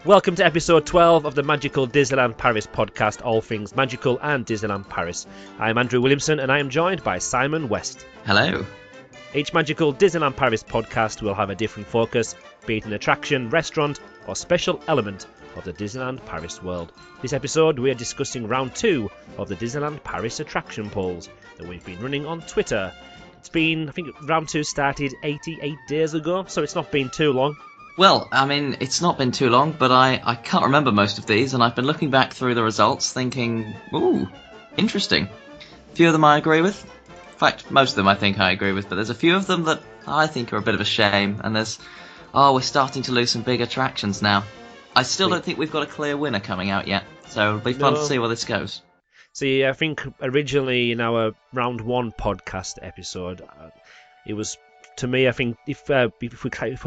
Welcome to episode 12 of the Magical Disneyland Paris podcast, all things magical and Disneyland Paris. I am Andrew Williamson and I am joined by Simon West. Hello. Each Magical Disneyland Paris podcast will have a different focus, be it an attraction, restaurant or special element of the Disneyland Paris world. This episode we are discussing round 2 of the Disneyland Paris attraction polls that we've been running on Twitter. It's been, I think round 2 started 88 days ago, so it's not been too long. Well, I mean, it's not been too long, but I can't remember most of these, and I've been looking back through the results thinking, ooh, interesting. A few of them I agree with. In fact, most of them I think I agree with, but there's a few of them that I think are a bit of a shame, and we're starting to lose some big attractions now. I still don't think we've got a clear winner coming out yet, so it'll be fun to see where this goes. See, I think originally in our round 1 podcast episode, it was... To me, I think if we're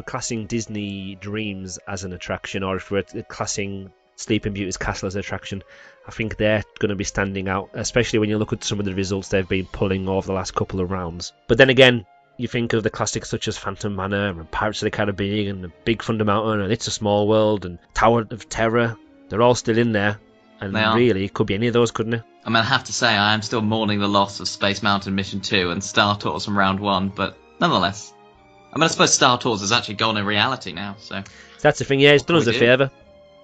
classing Disney Dreams as an attraction, or if we're classing Sleeping Beauty's Castle as an attraction, I think they're going to be standing out, especially when you look at some of the results they've been pulling over the last couple of rounds. But then again, you think of the classics such as Phantom Manor and Pirates of the Caribbean and Big Thunder Mountain and It's a Small World and Tower of Terror. They're all still in there, and really, it could be any of those, couldn't it? I mean, I have to say, I am still mourning the loss of Space Mountain Mission 2 and Star Tours from round 1, but... nonetheless, I mean, I suppose Star Tours has actually gone in reality now, so... That's the thing, yeah, it's done us a favour.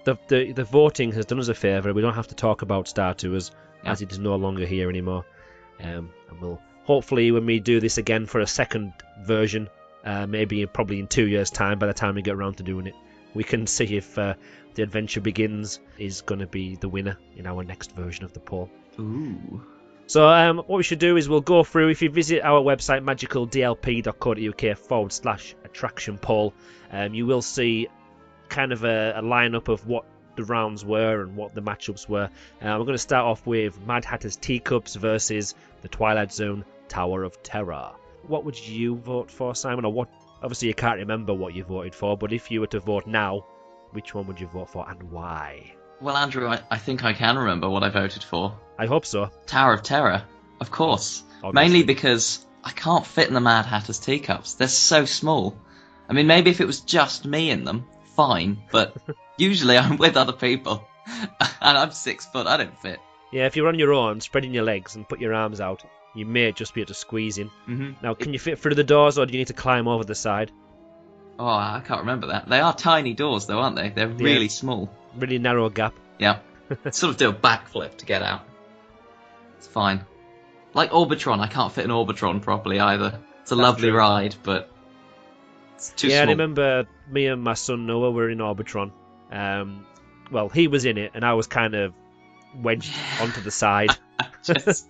The voting has done us a favour. We don't have to talk about Star Tours, as it is no longer here anymore. And we'll, hopefully, when we do this again for a second version, probably in 2 years' time, by the time we get around to doing it, we can see if The Adventure Begins is going to be the winner in our next version of the poll. Ooh... So what we should do is we'll go through, if you visit our website magicaldlp.co.uk/attraction poll, you will see kind of a lineup of what the rounds were and what the matchups were. We're going to start off with Mad Hatter's Teacups versus the Twilight Zone Tower of Terror. What would you vote for, Simon? Or what? Obviously you can't remember what you voted for, but if you were to vote now, which one would you vote for and why? Well, Andrew, I think I can remember what I voted for. I hope so. Tower of Terror, of course. Obviously. Mainly because I can't fit in the Mad Hatter's teacups. They're so small. I mean, maybe if it was just me in them, fine, but usually I'm with other people, and I'm 6 foot, I don't fit. Yeah, if you're on your own, spreading your legs and put your arms out, you may just be able to squeeze in. Mm-hmm. Now, can you fit through the doors, or do you need to climb over the side? Oh, I can't remember that. They are tiny doors, though, aren't they? They're really small. Really narrow gap. Yeah. Sort of do a backflip to get out. It's fine. Like Orbitron, I can't fit an Orbitron properly either. It's a lovely ride, but it's too small. Yeah, I remember me and my son Noah were in Orbitron. Well, he was in it, and I was kind of wedged onto the side. Just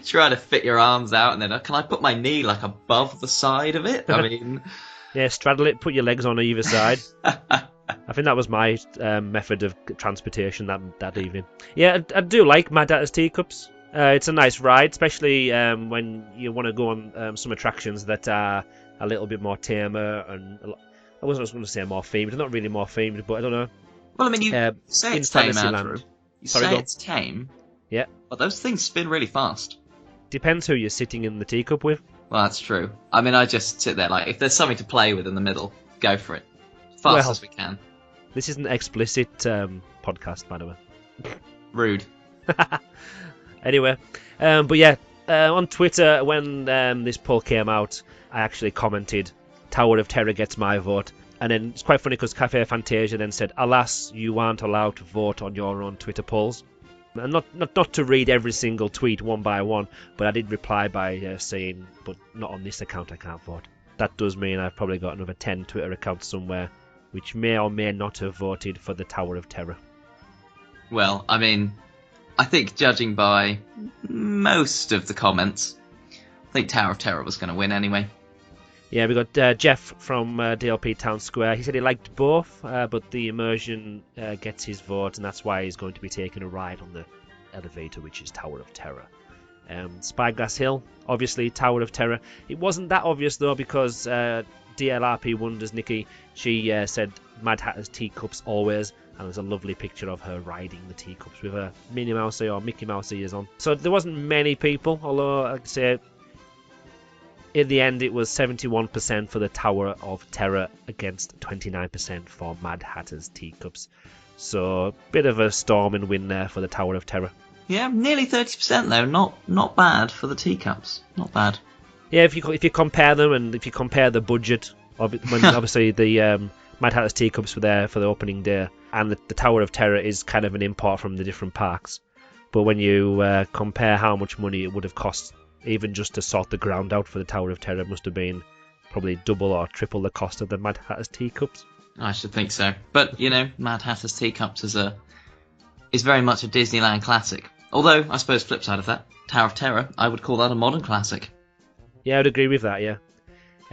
try to fit your arms out, and then can I put my knee like above the side of it? I mean... Yeah, straddle it, put your legs on either side. I think that was my method of transportation that evening. Yeah, I do like Mad Hatter's Teacups. It's a nice ride, especially when you want to go on some attractions that are a little bit more tamer and I wasn't going to say more themed. They're not really more themed, but I don't know. Well, I mean, you say it's tame, Andrew. You say it's tame. Yeah. But those things spin really fast. Depends who you're sitting in the teacup with. Well, that's true. I mean, I just sit there like, if there's something to play with in the middle, go for it. Fast as we can. This isn't an explicit podcast, by the way. Rude. Anyway, but yeah, on Twitter, when this poll came out, I actually commented, Tower of Terror gets my vote. And then it's quite funny because Cafe Fantasia then said, alas, you aren't allowed to vote on your own Twitter polls. And not to read every single tweet one by one, but I did reply by saying, but not on this account, I can't vote. That does mean I've probably got another 10 Twitter accounts somewhere, which may or may not have voted for the Tower of Terror. Well, I mean, I think judging by most of the comments, I think Tower of Terror was going to win anyway. Yeah, we got Jeff from DLP Town Square. He said he liked both, but the immersion gets his vote, and that's why he's going to be taking a ride on the elevator, which is Tower of Terror. Spyglass Hill, obviously Tower of Terror. It wasn't that obvious though, because DLRP Wonders Nikki, she said Mad Hatter's Teacups always, and there's a lovely picture of her riding the teacups with her Minnie Mouse or Mickey Mouse ears on. So there wasn't many people, although I'd say in the end, it was 71% for the Tower of Terror against 29% for Mad Hatter's Teacups. So, a bit of a storm and win there for the Tower of Terror. Yeah, nearly 30% though. Not bad for the teacups. Not bad. Yeah, if you compare them, and if you compare the budget of it, when obviously the Mad Hatter's Teacups were there for the opening day, and the Tower of Terror is kind of an import from the different parks. But when you compare how much money it would have cost, even just to sort the ground out for the Tower of Terror, must have been probably double or triple the cost of the Mad Hatter's Teacups. I should think so. But, Mad Hatter's Teacups is very much a Disneyland classic. Although, I suppose flip side of that, Tower of Terror, I would call that a modern classic. Yeah, I'd agree with that, yeah.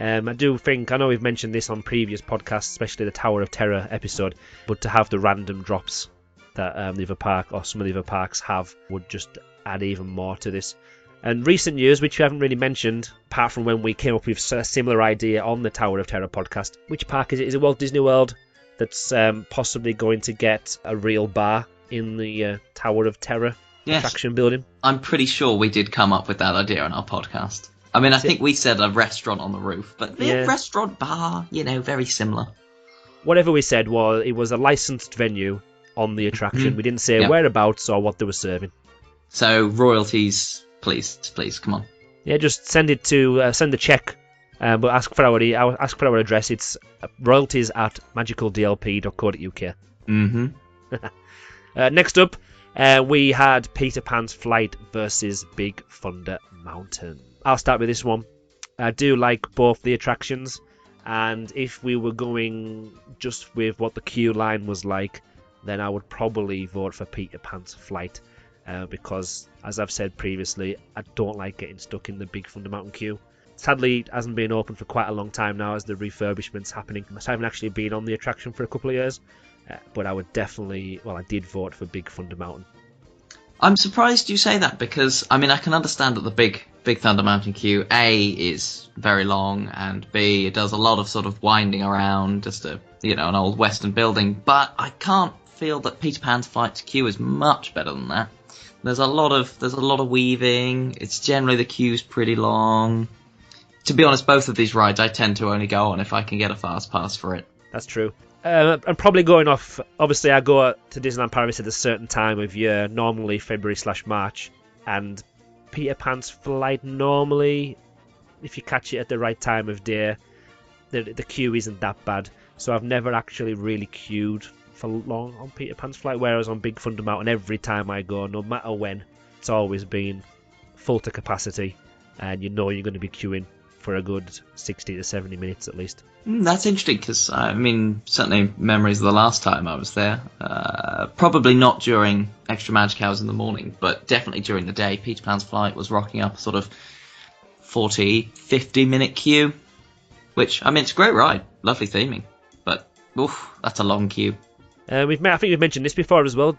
I know we've mentioned this on previous podcasts, especially the Tower of Terror episode, but to have the random drops that the other park or some of the other parks have would just add even more to this. And recent years, which we haven't really mentioned, apart from when we came up with a similar idea on the Tower of Terror podcast, which park is it? Is it Walt Disney World that's possibly going to get a real bar in the Tower of Terror attraction building? I'm pretty sure we did come up with that idea on our podcast. I mean, I think we said a restaurant on the roof, but the restaurant bar, very similar. Whatever we said it was a licensed venue on the attraction. Mm-hmm. We didn't say whereabouts or what they were serving. So royalties, please, come on. Yeah, just send a check, but ask for our address. It's royalties@magicaldlp.co.uk. Mm-hmm. Next up, we had Peter Pan's Flight versus Big Thunder Mountain. I'll start with this one. I do like both the attractions, and if we were going just with what the queue line was like, then I would probably vote for Peter Pan's Flight, because, as I've said previously, I don't like getting stuck in the Big Thunder Mountain queue. Sadly, it hasn't been open for quite a long time now as the refurbishment's happening. I haven't actually been on the attraction for a couple of years, but I did vote for Big Thunder Mountain. I'm surprised you say that because, I can understand that the Big Thunder Mountain queue, A, is very long, and B, it does a lot of sort of winding around, just an old Western building, but I can't feel that Peter Pan's Flight's queue is much better than that. There's a lot of weaving, it's generally the queue's pretty long. To be honest, both of these rides I tend to only go on if I can get a fast pass for it. That's true. I'm probably going off, obviously I go to Disneyland Paris at a certain time of year, normally February/March, and Peter Pan's Flight normally, if you catch it at the right time of day, the queue isn't that bad. So I've never actually really queued for long on Peter Pan's Flight, whereas on Big Thunder Mountain, every time I go, no matter when, it's always been full to capacity, and you're going to be queuing for a good 60 to 70 minutes at least. That's interesting because, certainly memories of the last time I was there. Probably not during Extra Magic Hours in the morning, but definitely during the day. Peter Pan's Flight was rocking up a sort of 40, 50 minute queue, which, it's a great ride. Lovely theming. But, that's a long queue. I think we've mentioned this before as well.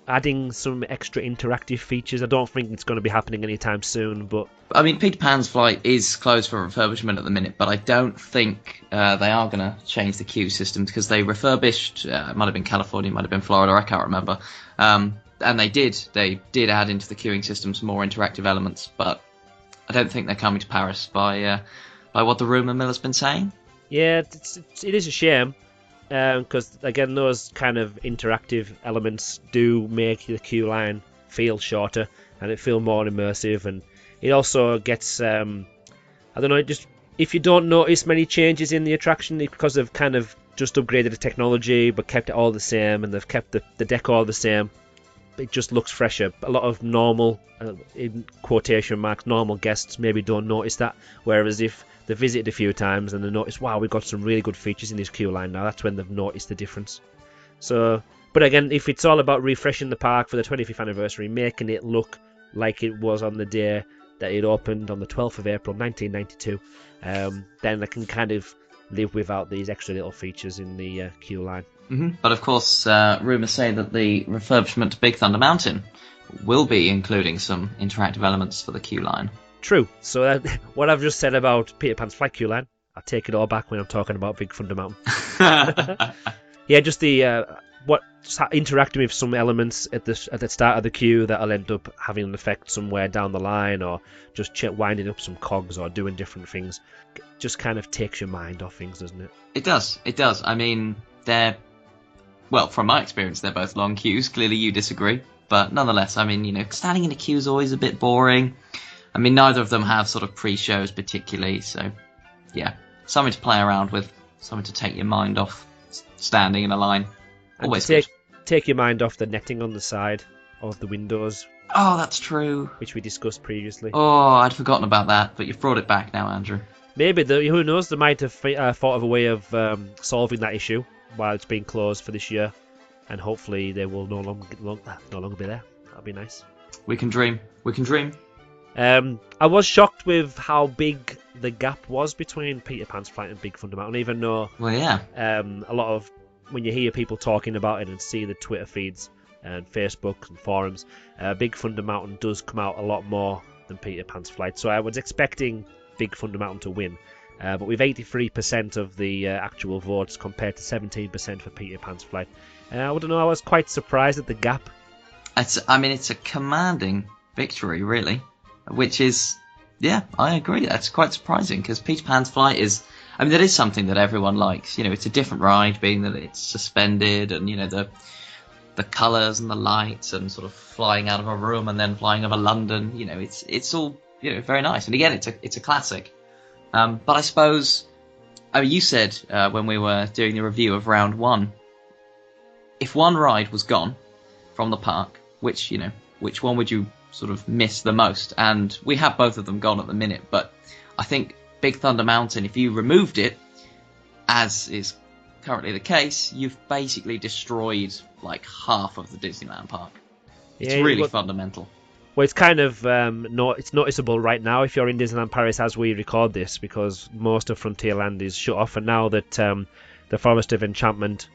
Adding some extra interactive features. I don't think it's going to be happening anytime soon, but Peter Pan's Flight is closed for refurbishment at the minute, but I don't think they are going to change the queue system because they refurbished. It might have been California, it might have been Florida, I can't remember. And they did add into the queuing system some more interactive elements, but I don't think they're coming to Paris by what the rumour mill has been saying. Yeah, it is a shame. Because, again, those kind of interactive elements do make the queue line feel shorter and it feel more immersive, and it also gets, just if you don't notice many changes in the attraction because they've kind of just upgraded the technology but kept it all the same, and they've kept the decor the same, it just looks fresher. A lot of normal, in quotation marks, normal guests maybe don't notice that, whereas if they've visited a few times and they notice, wow, we've got some really good features in this queue line now, that's when they've noticed the difference. So, but again, if it's all about refreshing the park for the 25th anniversary, making it look like it was on the day that it opened on the 12th of April 1992, then they can kind of live without these extra little features in the queue line. Mm-hmm. But of course, rumours say that the refurbishment to Big Thunder Mountain will be including some interactive elements for the queue line. True. So what I've just said about Peter Pan's Flight queue line, I take it all back when I'm talking about Big Thunder Mountain. Yeah, just the interacting with some elements at the start of the queue that'll end up having an effect somewhere down the line, or just winding up some cogs or doing different things. Just kind of takes your mind off things, doesn't it? It does. It does. I mean, well, from my experience, they're both long queues. Clearly you disagree. But nonetheless, I mean, standing in a queue is always a bit boring. I mean, neither of them have sort of pre-shows particularly, so yeah. Something to play around with, something to take your mind off standing in a line. Always take your mind off the netting on the side of the windows. Oh, that's true. Which we discussed previously. Oh, I'd forgotten about that, but you've brought it back now, Andrew. Maybe, who knows, they might have thought of a way of solving that issue while it's being closed for this year, and hopefully they will no longer be there. That'll be nice. We can dream. We can dream. I was shocked with how big the gap was between Peter Pan's Flight and Big Thunder Mountain, even though a lot of, when you hear people talking about it and see the Twitter feeds and Facebook and forums, Big Thunder Mountain does come out a lot more than Peter Pan's Flight, so I was expecting Big Thunder Mountain to win, but with 83% of the actual votes compared to 17% for Peter Pan's Flight, I don't know, I was quite surprised at the gap. It's a commanding victory, really. Which is, yeah, I agree. That's quite surprising because Peter Pan's Flight that is something that everyone likes. It's a different ride, being that it's suspended and, the colours and the lights and sort of flying out of a room and then flying over London. It's all, very nice. And again, it's a classic. But I suppose, you said when we were doing the review of round one, if one ride was gone from the park, which one would you sort of miss the most? And we have both of them gone at the minute, but I think Big Thunder Mountain, if you removed it, as is currently the case, you've basically destroyed like half of the Disneyland park. It's really fundamental. Well, it's kind of it's noticeable right now if you're in Disneyland Paris as we record this, because most of Frontierland is shut off, and now that the Forest of Enchantment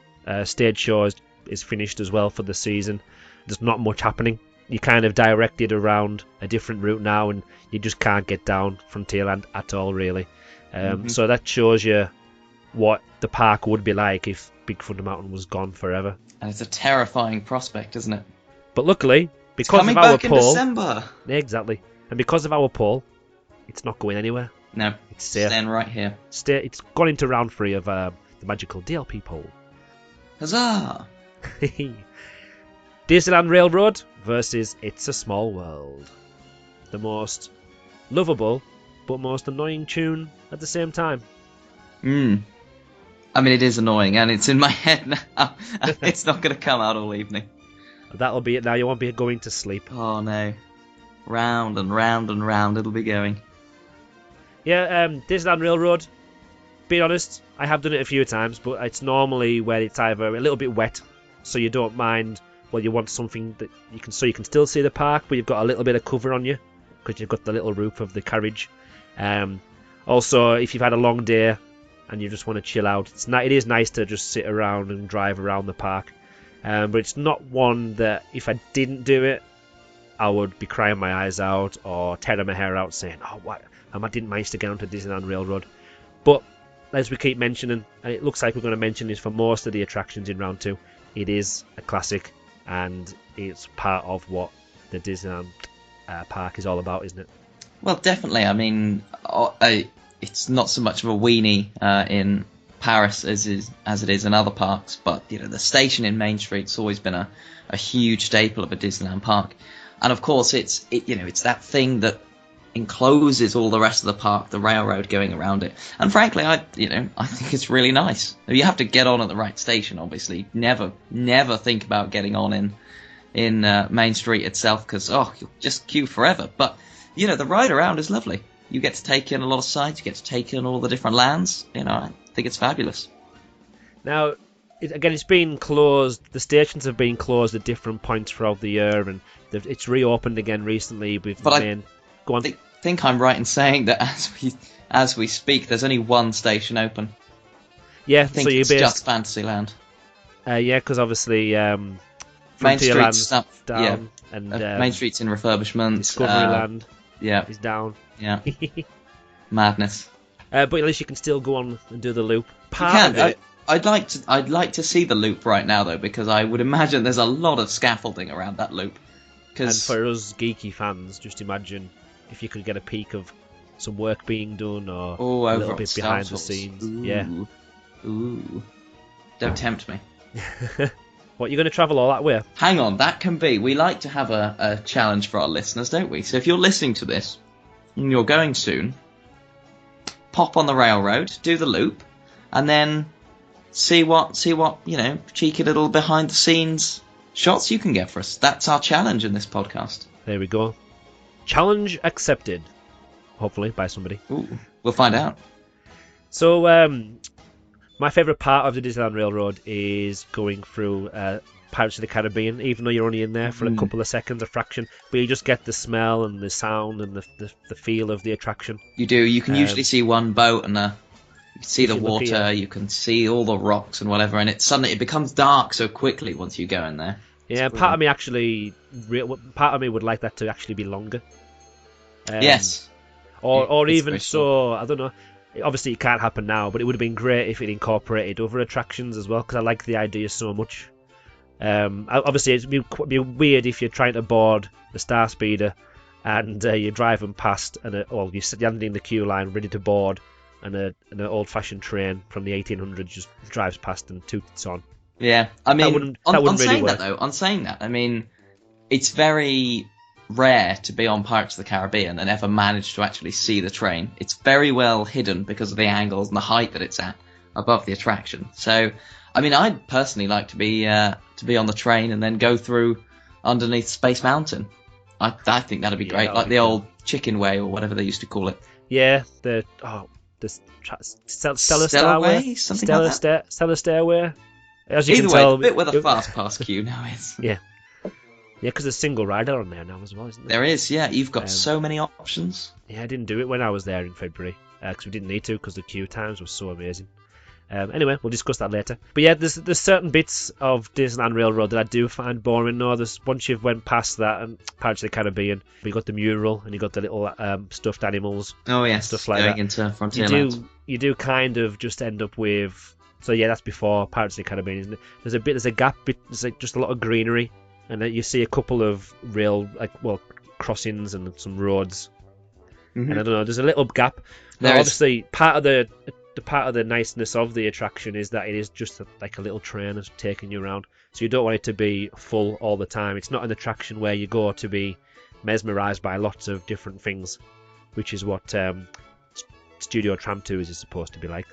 stage show is finished as well for the season, there's not much happening. You kind of directed around a different route now, and you just can't get down Frontierland at all, really. So that shows you what the park would be like if Big Thunder Mountain was gone forever. And it's a terrifying prospect, isn't it? But luckily, because of our poll, December. Exactly, and because of our poll, it's not going anywhere. No, it's safe. Staying right here. It's gone into round 3 of the magical DLP poll. Huzzah! Disneyland Railroad versus It's a Small World. The most lovable but most annoying tune at the same time. I mean, it is annoying, and it's in my head now. It's not going to come out all evening. That'll be it now. You won't be going to sleep. Oh, no. Round and round and round it'll be going. Yeah, Disneyland Railroad, being honest, I have done it a few times, but it's normally where it's either a little bit wet, so you don't mind. Well, you want something that you can still see the park, but you've got a little bit of cover on you because you've got the little roof of the carriage. Also, if you've had a long day and you just want to chill out, it is nice to just sit around and drive around the park. But it's not one that if I didn't do it, I would be crying my eyes out or tearing my hair out saying, "Oh, what? I didn't manage to get onto Disneyland Railroad." But as we keep mentioning, and it looks like we're going to mention this for most of the attractions in round 2, it is a classic. And it's part of what the Disneyland park is all about, isn't it? Well, definitely. I mean, it's not so much of a weenie in Paris as it is in other parks, but the station in Main Street's always been a huge staple of a Disneyland park, and of course it's that thing that encloses all the rest of the park, the railroad going around it. And frankly, I think it's really nice. You have to get on at the right station, obviously. Never think about getting on in Main Street itself, because you'll just queue forever. But the ride around is lovely. You get to take in a lot of sights. You get to take in all the different lands. I think it's fabulous. Now, it's been closed. The stations have been closed at different points throughout the year, and it's reopened again recently with the main. Go on. I think I'm right in saying that as we speak, there's only one station open. Yeah, I think it's just Fantasyland. Yeah, because obviously Main Street's down, yeah. and Main Street's in refurbishment. Discoveryland is down. Yeah, madness. But at least you can still go on and do the loop. You can do it. I'd like to see the loop right now though, because I would imagine there's a lot of scaffolding around that loop. And for us geeky fans, just imagine if you could get a peek of some work being done or a little bit behind the scenes. Ooh. Yeah. Ooh. Don't tempt me. What, you're going to travel all that way? Hang on, that can be. We like to have a challenge for our listeners, don't we? So if you're listening to this and you're going soon, pop on the railroad, do the loop, and then see what cheeky little behind the scenes shots you can get for us. That's our challenge in this podcast. There we go. Challenge accepted. Hopefully by somebody. Ooh, we'll find out. So, my favourite part of the Disneyland Railroad is going through Pirates of the Caribbean, even though you're only in there for a couple of seconds, a fraction. But you just get the smell and the sound and the feel of the attraction. You do. You can usually see one boat and you can see the water, you can see all the rocks and whatever, and it becomes dark so quickly once you go in there. Yeah, part of me would like that to actually be longer. Yes. Or even so, I don't know. Obviously, it can't happen now, but it would have been great if it incorporated other attractions as well, because I like the idea so much. Obviously, it'd be weird if you're trying to board the Star Speeder and you're driving past, or you're standing in the queue line ready to board, and an old-fashioned train from the 1800s just drives past and toots on. Yeah, I mean, that wouldn't really work. On saying that, I mean, it's very rare to be on Pirates of the Caribbean and ever manage to actually see the train. It's very well hidden because of the angles and the height that it's at above the attraction. So, I mean, I'd personally like to be on the train and then go through underneath Space Mountain. I think that'd be great, like the old Chicken Way or whatever they used to call it. Yeah, the Stellar Stairway, Stellar Stairway. As you Either can way, tell, the bit where the fast pass queue now is. Yeah. Yeah, because there's a single rider on there now as well, isn't there? There is, yeah. You've got so many options. Yeah, I didn't do it when I was there in February, because we didn't need to, because the queue times were so amazing. Anyway, we'll discuss that later. But yeah, there's certain bits of Disneyland Railroad that I do find boring. No, once you've went past that and Pirates of the Caribbean, you got the mural and you got the little stuffed animals. Oh yes, stuff like going that. Into Frontierland. You do kind of just end up with. So yeah, that's before Pirates of the Caribbean, isn't it? There's a gap. There's just a lot of greenery, and then you see a couple of crossings and some roads. Mm-hmm. And I don't know. There's a little gap. Now, obviously, part of the niceness of the attraction is that it is just like a little train that's taking you around. So you don't want it to be full all the time. It's not an attraction where you go to be mesmerised by lots of different things, which is what Studio Tram Tours is supposed to be like.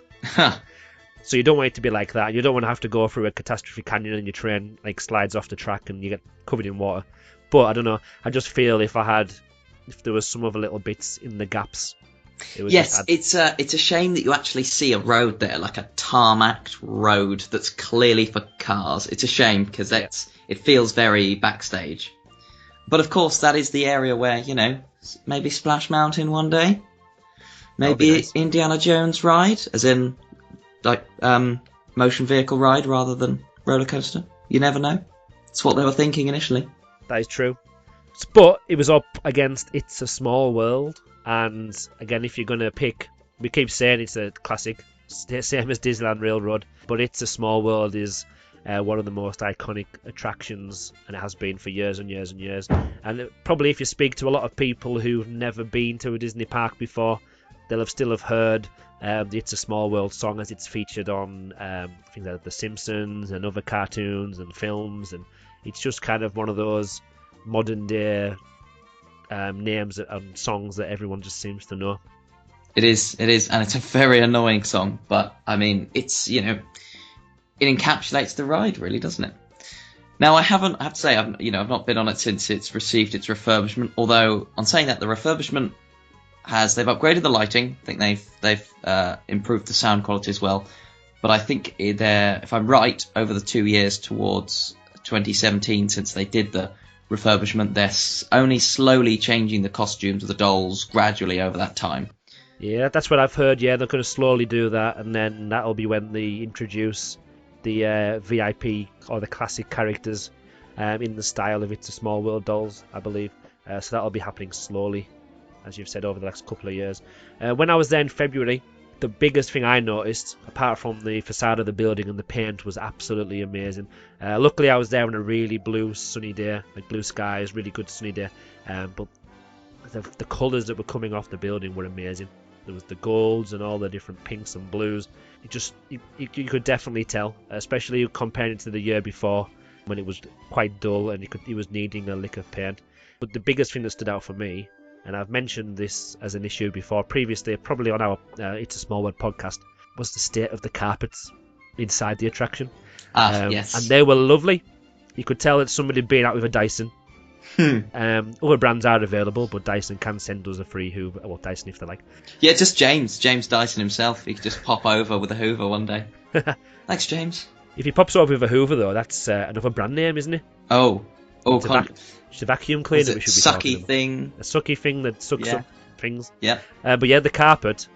So you don't want it to be like that. You don't want to have to go through a catastrophe canyon and your train like slides off the track and you get covered in water. But I don't know. I just feel if there was some other little bits in the gaps. It's a shame that you actually see a road there, like a tarmacked road that's clearly for cars. It's a shame because it feels very backstage. But of course, that is the area where, maybe Splash Mountain one day, maybe nice. Indiana Jones ride, as in like motion vehicle ride rather than roller coaster. You never know. That's what they were thinking initially. That is true. But it was up against It's a Small World. And again, if you're going to pick, we keep saying it's a classic, same as Disneyland Railroad, but It's a Small World is one of the most iconic attractions, and it has been for years and years and years. And probably if you speak to a lot of people who've never been to a Disney park before, they'll still have heard the It's a Small World song as it's featured on things like The Simpsons and other cartoons and films, and it's just kind of one of those modern day names and songs that everyone just seems to know. It is, and it's a very annoying song, but I mean, it's it encapsulates the ride, really, doesn't it? Now, I have to say, I've not been on it since it's received its refurbishment. Although, on saying that, the refurbishment they've upgraded the lighting. I think they've improved the sound quality as well. But I think if I'm right, over the 2 years towards 2017, since they did the refurbishment, they're only slowly changing the costumes of the dolls gradually over that time. Yeah, that's what I've heard. Yeah, they're going to slowly do that, and then that'll be when they introduce the VIP or the classic characters in the style of It's a Small World dolls, I believe. So that'll be happening slowly, as you've said, over the next couple of years. When I was there in February, the biggest thing I noticed, apart from the facade of the building and the paint, was absolutely amazing. Luckily, I was there on a really blue, sunny day, like blue skies, really good sunny day. But the colours that were coming off the building were amazing. There was the golds and all the different pinks and blues. You could definitely tell, especially comparing it to the year before, when it was quite dull and it was needing a lick of paint. But the biggest thing that stood out for me, and I've mentioned this as an issue before previously, probably on our It's a Small World podcast, was the state of the carpets inside the attraction. Yes. And they were lovely. You could tell that somebody had been out with a Dyson. Other brands are available, but Dyson can send us a free Hoover. Well, Dyson if they like. Yeah, just James Dyson himself. He could just pop over with a Hoover one day. Thanks, James. If he pops over with a Hoover, though, that's another brand name, isn't it? It's It's a vacuum cleaner. it We should be talking sucky about. thing? A sucky thing that sucks Yeah. up things. Yeah, But yeah, the carpet.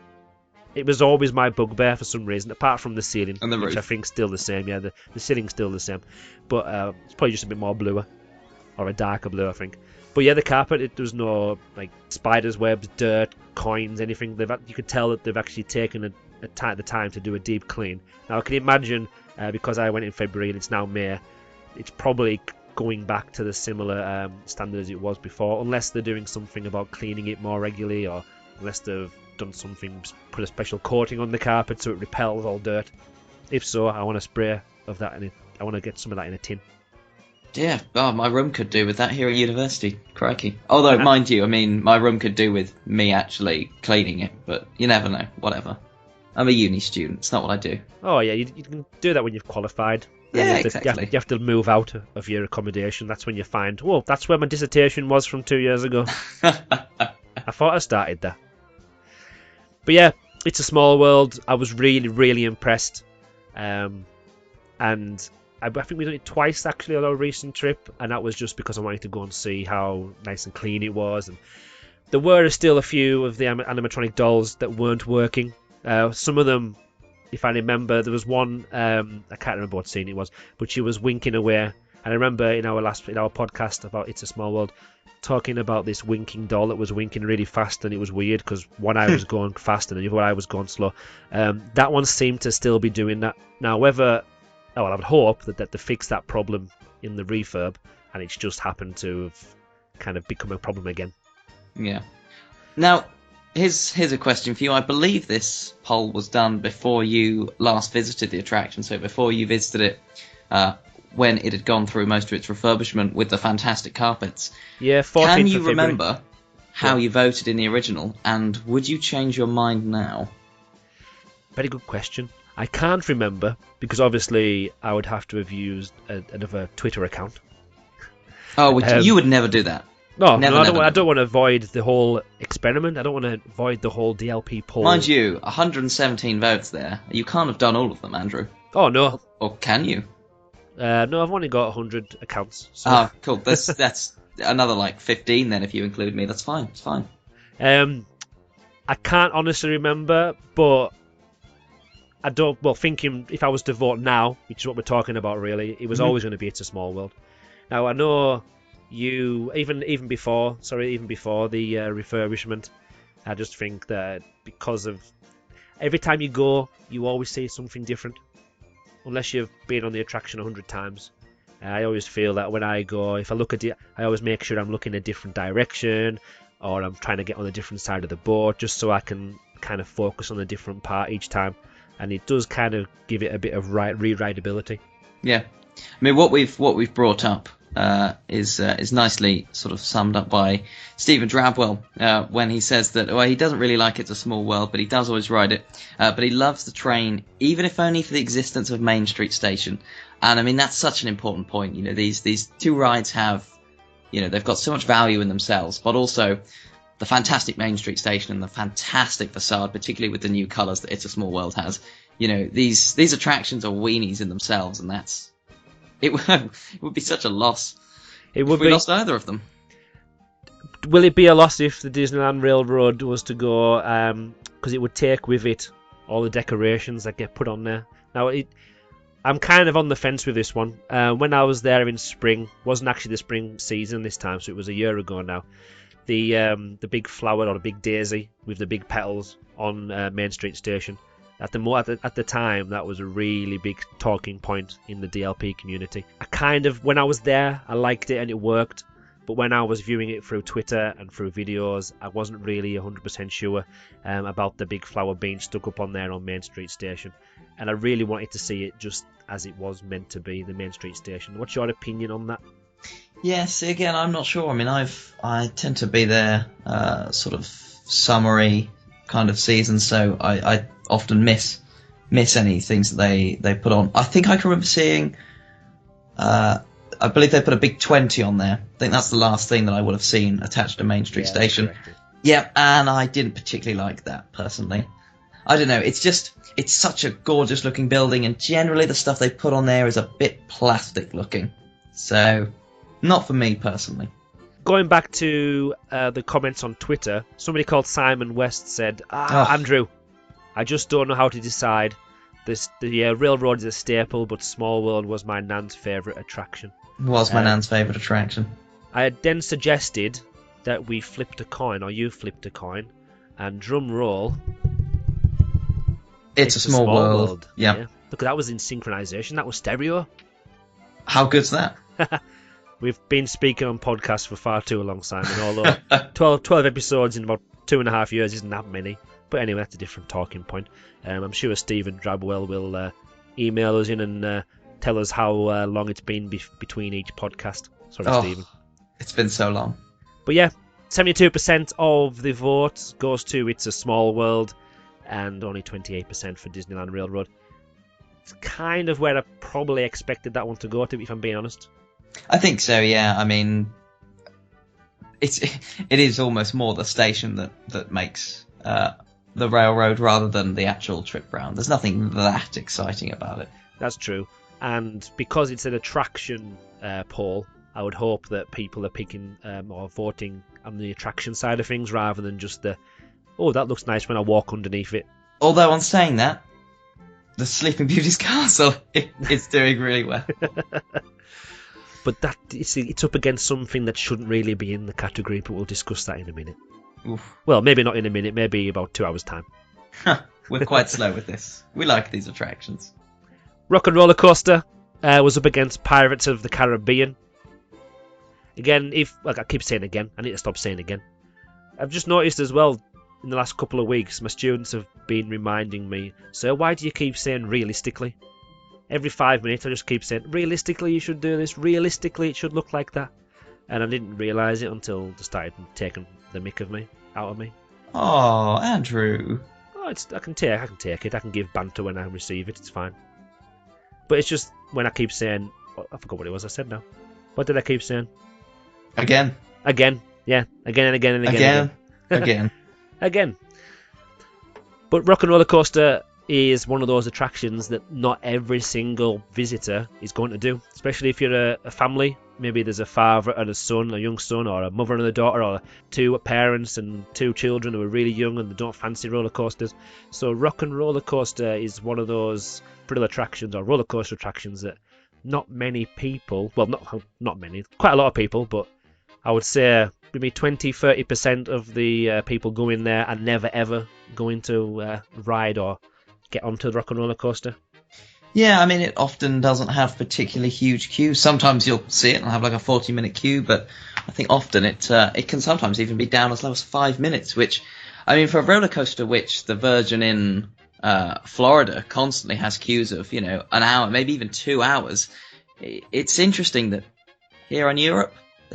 It was always my bugbear for some reason, apart from the ceiling, And the which I roof. think's still the same. Yeah, the ceiling's still the same, but it's probably just a bit more bluer, or a darker blue, I think. But yeah, the carpet, there was no like spiders, webs, dirt, coins, anything. You could tell that they've actually taken the time to do a deep clean. Now I can imagine, because I went in February and it's now May, it's probably going back to the similar standard as it was before, unless they're doing something about cleaning it more regularly, or unless they've done something, put a special coating on the carpet so it repels all dirt. If so, I want a spray of that, and I want to get some of that in a tin. yeah. Oh, my room could do with that here at university. Crikey. Although, mind you, I mean, my room could do with me actually cleaning it, but you never know. Whatever. I'm a uni student. It's not what I do. Oh yeah, you can do that when you've qualified. Yeah, you have exactly. You have to move out of your accommodation. That's when you find, well, that's where my dissertation was from 2 years ago. I thought I started there. But yeah, It's a Small World. I was really, really impressed. And I think we done it twice actually on our recent trip, and that was just because I wanted to go and see how nice and clean it was. And there were still a few of the animatronic dolls that weren't working. Some of them, if I remember, there was one, I can't remember what scene it was, but she was winking away. And I remember in our podcast about It's a Small World, talking about this winking doll that was winking really fast, and it was weird because one eye was going fast and the other eye was going slow. That one seemed to still be doing that. Now, whether, I would hope that they fix that problem in the refurb, and it's just happened to have kind of become a problem again. Yeah. Now, here's a question for you. I believe this poll was done before you last visited the attraction, so before you visited it, when it had gone through most of its refurbishment with the fantastic carpets. Yeah, 14th Can you of February. remember how you voted in the original, and would you change your mind now? Very good question. I can't remember, because obviously I would have to have used another Twitter account. Oh, you would never do that. No, Never, I never. don't want to avoid the whole experiment. I don't want to avoid the whole DLP poll. Mind you, 117 votes there. You can't have done all of them, Andrew. Oh, no. Or can you? No, I've only got 100 accounts. So. Ah, cool. That's another like 15 then if you include me. That's fine. It's fine. I can't honestly remember, but I don't. Well, thinking if I was to vote now, which is what we're talking about, really, it was always going to be It's a Small World. Now I know you even before the refurbishment, I just think that because of every time you go, you always see something different. Unless you've been on the attraction 100 times. I always feel that when I go, if I look at it, I always make sure I'm looking a different direction, or I'm trying to get on a different side of the board, just so I can kind of focus on a different part each time. And it does kind of give it a bit of re-rideability. Yeah, I mean what we've brought up is nicely sort of summed up by Stephen Drabwell when he says that he doesn't really like It's a Small World, but he does always ride it. But he loves the train, even if only for the existence of Main Street Station. And I mean that's such an important point. You know, these two rides have, you know, they've got so much value in themselves, but also the fantastic Main Street Station and the fantastic facade, particularly with the new colours that It's a Small World has. You know, these attractions are weenies in themselves, and that's. It would be such a loss if we lost either of them. Will it be a loss if the Disneyland Railroad was to go, because it would take with it all the decorations that get put on there? Now, I'm kind of on the fence with this one. When I was there in spring, wasn't actually the spring season this time, so it was a year ago now. the big flower or the big daisy with the big petals on Main Street Station. At the time, that was a really big talking point in the DLP community. When I was there, I liked it and it worked. But when I was viewing it through Twitter and through videos, I wasn't really 100% sure about the big flower being stuck up on there on Main Street Station. And I really wanted to see it just as it was meant to be, the Main Street Station. What's your opinion on that? Yes, again, I'm not sure. I mean, I tend to be there sort of summery kind of season, so I often miss any things that they put on. I think I can remember seeing... I believe they put a big 20 on there. I think that's the last thing that I would have seen attached to Main Street Station. Yeah, and I didn't particularly like that, personally. I don't know, it's such a gorgeous looking building, and generally the stuff they put on there is a bit plastic looking. So, not for me, personally. Going back to the comments on Twitter, somebody called Simon West said, Andrew, I just don't know how to decide. The railroad is a staple, but Small World was my nan's favourite attraction. Was my nan's favourite attraction. I had then suggested that we flipped a coin, or you flipped a coin, and drum roll. It's a small world. Yeah. Look, that was in synchronization. That was stereo. How good's that? We've been speaking on podcasts for far too long, Simon. Although 12 episodes in about 2.5 years isn't that many. But anyway, that's a different talking point. I'm sure Stephen Drabwell will email us in and tell us how long it's been between each podcast. Sorry, Stephen. It's been so long. But yeah, 72% of the vote goes to It's a Small World, and only 28% for Disneyland Railroad. It's kind of where I probably expected that one to go to, if I'm being honest. I think so, yeah. I mean, it is almost more the station that makes the railroad rather than the actual trip round. There's nothing that exciting about it. That's true. And because it's an attraction poll, I would hope that people are picking or voting on the attraction side of things rather than just that looks nice when I walk underneath it. Although, on saying that, the Sleeping Beauty's castle is doing really well. But it's up against something that shouldn't really be in the category, but we'll discuss that in a minute. Oof. Well, maybe not in a minute, maybe about 2 hours' time. We're quite slow with this. We like these attractions. Rock and Roller Coaster was up against Pirates of the Caribbean. Again, I keep saying again, I need to stop saying again. I've just noticed as well, in the last couple of weeks, my students have been reminding me, "Sir, why do you keep saying realistically?" Every 5 minutes I just keep saying, "Realistically you should do this, realistically it should look like that." And I didn't realise it until they started taking the mick out of me. Oh, Andrew. I can take it. I can give banter when I receive it. It's fine. But it's just when I keep saying, I forgot what it was I said now. What did I keep saying? Again. Yeah. Again and again and again. Again. Again. But Rock and Roller Coaster is one of those attractions that not every single visitor is going to do, especially if you're a family. Maybe there's a father and a son, a young son, or a mother and a daughter, or 2 parents and 2 children who are really young and they don't fancy roller coasters. So Rock and Roller Coaster is one of those thrill attractions or roller coaster attractions that not many people, well, not many, quite a lot of people, but I would say maybe 20-30% of the people going there are never ever going to ride or get onto the Rock and Roller Coaster. Yeah, I mean, it often doesn't have particularly huge queues. Sometimes you'll see it and have like a 40-minute queue, but I think often it can sometimes even be down as low as 5 minutes, which, I mean, for a roller coaster which the Virgin in Florida constantly has queues of, an hour, maybe even 2 hours, it's interesting that here in Europe,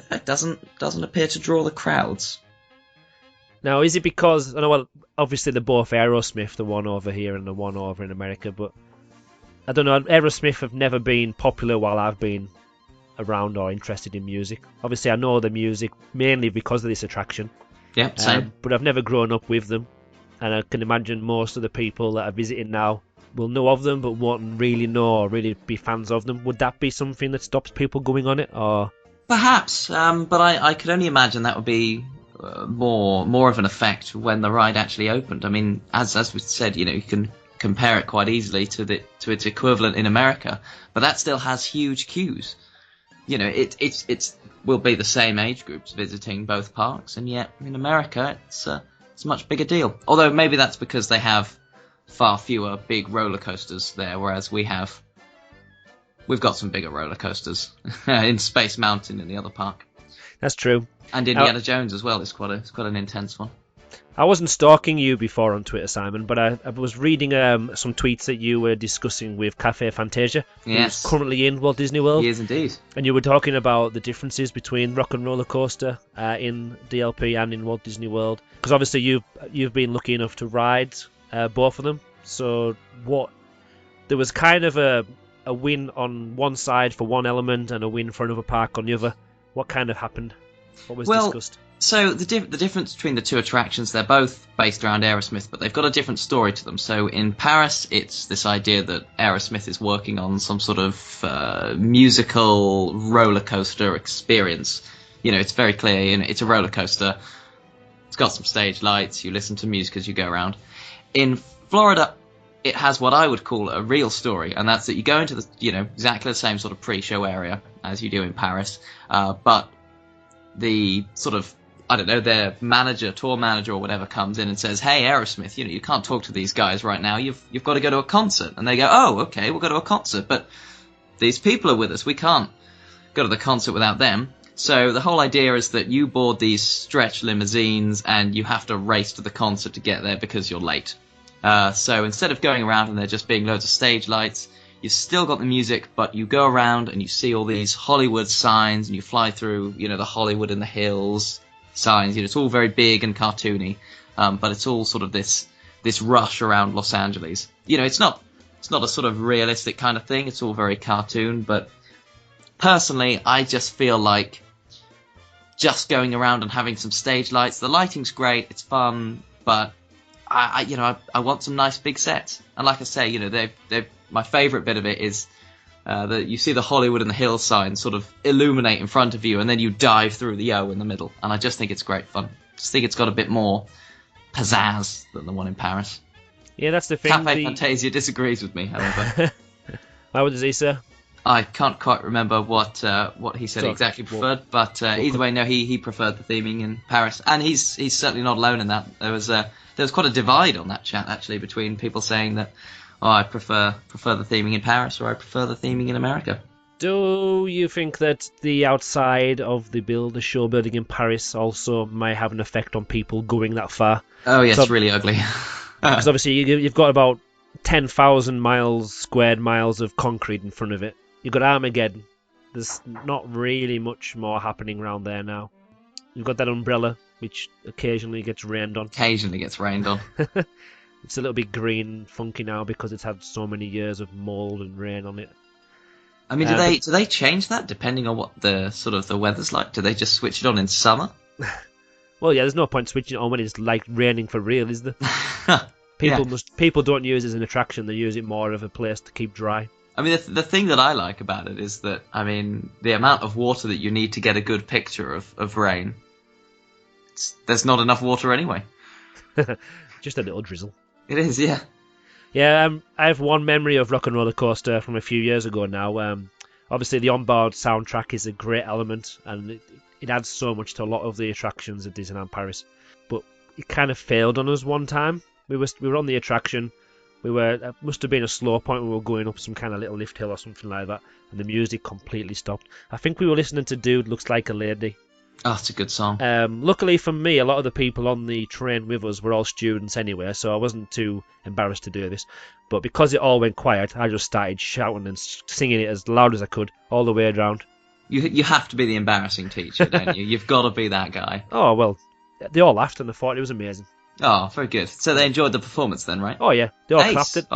that doesn't appear to draw the crowds. Now, is it because, well, obviously they're both Aerosmith, the one over here and the one over in America, but I don't know, Aerosmith have never been popular while I've been around or interested in music. Obviously, I know the music mainly because of this attraction. Yeah, same. But I've never grown up with them. And I can imagine most of the people that are visiting now will know of them, but won't really know or really be fans of them. Would that be something that stops people going on it? Or perhaps, but I could only imagine that would be more of an effect when the ride actually opened. I mean, as we said, you can compare it quite easily to its equivalent in America, but that still has huge queues. you know, it's will be the same age groups visiting both parks, and yet in America it's a much bigger deal. Although maybe that's because they have far fewer big roller coasters there, whereas we've got some bigger roller coasters in Space Mountain in the other park. That's true. And Indiana Jones as well is quite an intense one. I wasn't stalking you before on Twitter, Simon, but I was reading some tweets that you were discussing with Cafe Fantasia, Yes. who's currently in Walt Disney World. He is indeed. And you were talking about the differences between Rock and Roller Coaster in DLP and in Walt Disney World. Because obviously you've been lucky enough to ride both of them. So there was kind of a win on one side for one element and a win for another park on the other. What kind of happened? What was discussed? So the difference between the two attractions, they're both based around Aerosmith, but they've got a different story to them. So in Paris, it's this idea that Aerosmith is working on some sort of musical roller coaster experience. You know, it's very clear. You know, it's a roller coaster. It's got some stage lights. You listen to music as you go around. In Florida, it has what I would call a real story, and that's that you go into the, you know, exactly the same sort of pre-show area as you do in Paris, but the sort of, I don't know, their tour manager or whatever comes in and says, "Hey, Aerosmith, you know, you can't talk to these guys right now. You've got to go to a concert." And they go, "Oh, okay, we'll go to a concert, but these people are with us. We can't go to the concert without them." So the whole idea is that you board these stretch limousines and you have to race to the concert to get there because you're late. So instead of going around and there just being loads of stage lights, you've still got the music, but you go around and you see all these Hollywood signs and you fly through, you know, the Hollywood in the Hills signs. You know, it's all very big and cartoony, but it's all sort of this rush around Los Angeles. You know, it's not a sort of realistic kind of thing. It's all very cartoon, but personally, I just feel like just going around and having some stage lights. The lighting's great, it's fun, but I want some nice big sets. And like I say, you know, my favourite bit of it is that you see the Hollywood and the Hills sign sort of illuminate in front of you, and then you dive through the O in the middle. And I just think it's great fun. I just think it's got a bit more pizzazz than the one in Paris. Yeah, that's the thing. Cafe Fantasia disagrees with me, however. How does he say? I can't quite remember what he said exactly preferred, but either way, no, he preferred the theming in Paris, and he's certainly not alone in that. There was quite a divide on that chat actually between people saying that, oh, I prefer the theming in Paris, or I prefer the theming in America. Do you think that the outside of the show building in Paris also might have an effect on people going that far? Oh yes, it's really ugly. Because obviously you've got about 10,000 squared miles of concrete in front of it. You've got Armageddon. There's not really much more happening around there now. You've got that umbrella, which occasionally gets rained on. It's a little bit green and funky now because it's had so many years of mold and rain on it. I mean, do they change that depending on what the weather's like? Do they just switch it on in summer? Well, yeah, there's no point switching it on when it's like raining for real, is there? Yeah. People don't use it as an attraction; they use it more of a place to keep dry. I mean, the thing that I like about it is that, I mean, the amount of water that you need to get a good picture of rain, there's not enough water anyway. Just a little drizzle. It is, yeah. Yeah, I have one memory of Rock and Roller Coaster from a few years ago now. Obviously, the onboard soundtrack is a great element, and it adds so much to a lot of the attractions at Disneyland Paris. But it kind of failed on us one time. We were on the attraction. It must have been a slow point. We were going up some kind of little lift hill or something like that, and the music completely stopped. I think we were listening to Dude Looks Like a Lady. Oh, it's a good song. Luckily for me, a lot of the people on the train with us were all students anyway, so I wasn't too embarrassed to do this. But because it all went quiet, I just started shouting and singing it as loud as I could all the way around. You have to be the embarrassing teacher, don't you? You've got to be that guy. Oh, well, they all laughed and I thought it was amazing. Oh, very good. So they enjoyed the performance then, right? Oh yeah, they all clapped it.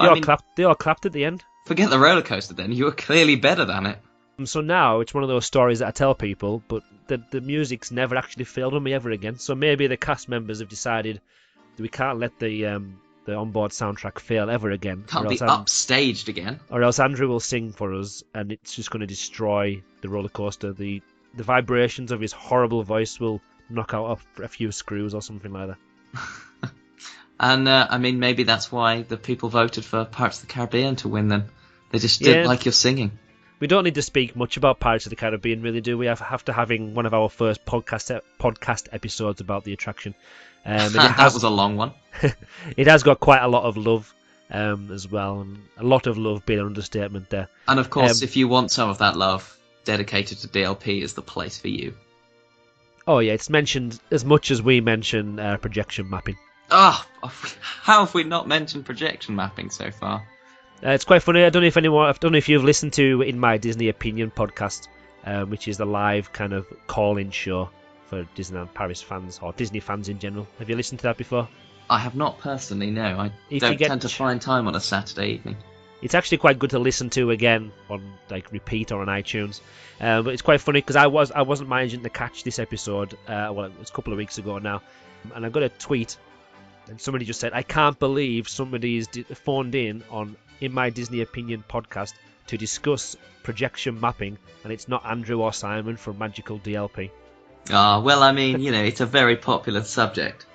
They all clapped at the end. Forget the roller coaster then. You were clearly better than it. So now it's one of those stories that I tell people, but the music's never actually failed on me ever again. So maybe the cast members have decided that we can't let the onboard soundtrack fail ever again. Can't be upstaged again. Or else Andrew will sing for us, and it's just going to destroy the roller coaster. The vibrations of his horrible voice will knock out a few screws or something like that. And, I mean, maybe that's why the people voted for Pirates of the Caribbean to win then. They just didn't like your singing. We don't need to speak much about Pirates of the Caribbean, really, do we? After having one of our first podcast episodes about the attraction. That was a long one. It has got quite a lot of love as well, and a lot of love being an understatement there. And of course, if you want some of that love, Dedicated to DLP is the place for you. Oh yeah, it's mentioned as much as we mention projection mapping. How have we not mentioned projection mapping so far? It's quite funny. I don't know if you've listened to In My Disney Opinion podcast, which is the live kind of call-in show for Disneyland Paris fans or Disney fans in general. Have you listened to that before? I have not personally, no. I don't tend to find time on a Saturday evening. It's actually quite good to listen to again on like repeat or on iTunes. But it's quite funny because I wasn't managing to catch this episode. Well, it was a couple of weeks ago now, and I got a tweet, and somebody just said, "I can't believe somebody's phoned in My Disney Opinion podcast to discuss projection mapping, and it's not Andrew or Simon from Magical DLP." Well, I mean, it's a very popular subject.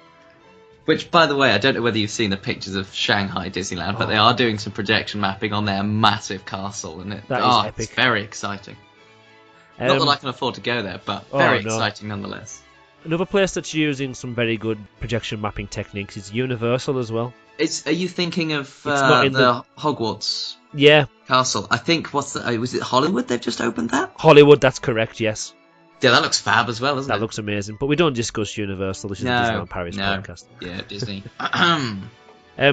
Which, by the way, I don't know whether you've seen the pictures of Shanghai Disneyland, but they are doing some projection mapping on their massive castle, and that is epic. It's very exciting. Not that I can afford to go there, but very exciting nonetheless. Another place that's using some very good projection mapping techniques is Universal as well. Are you thinking of the Hogwarts? Yeah. Castle? I think was it Hollywood? They've just opened that. Hollywood, that's correct. Yes. Yeah, that looks fab as well, doesn't it? That looks amazing. But we don't discuss Universal. This is a Disneyland Paris podcast. Yeah, Disney.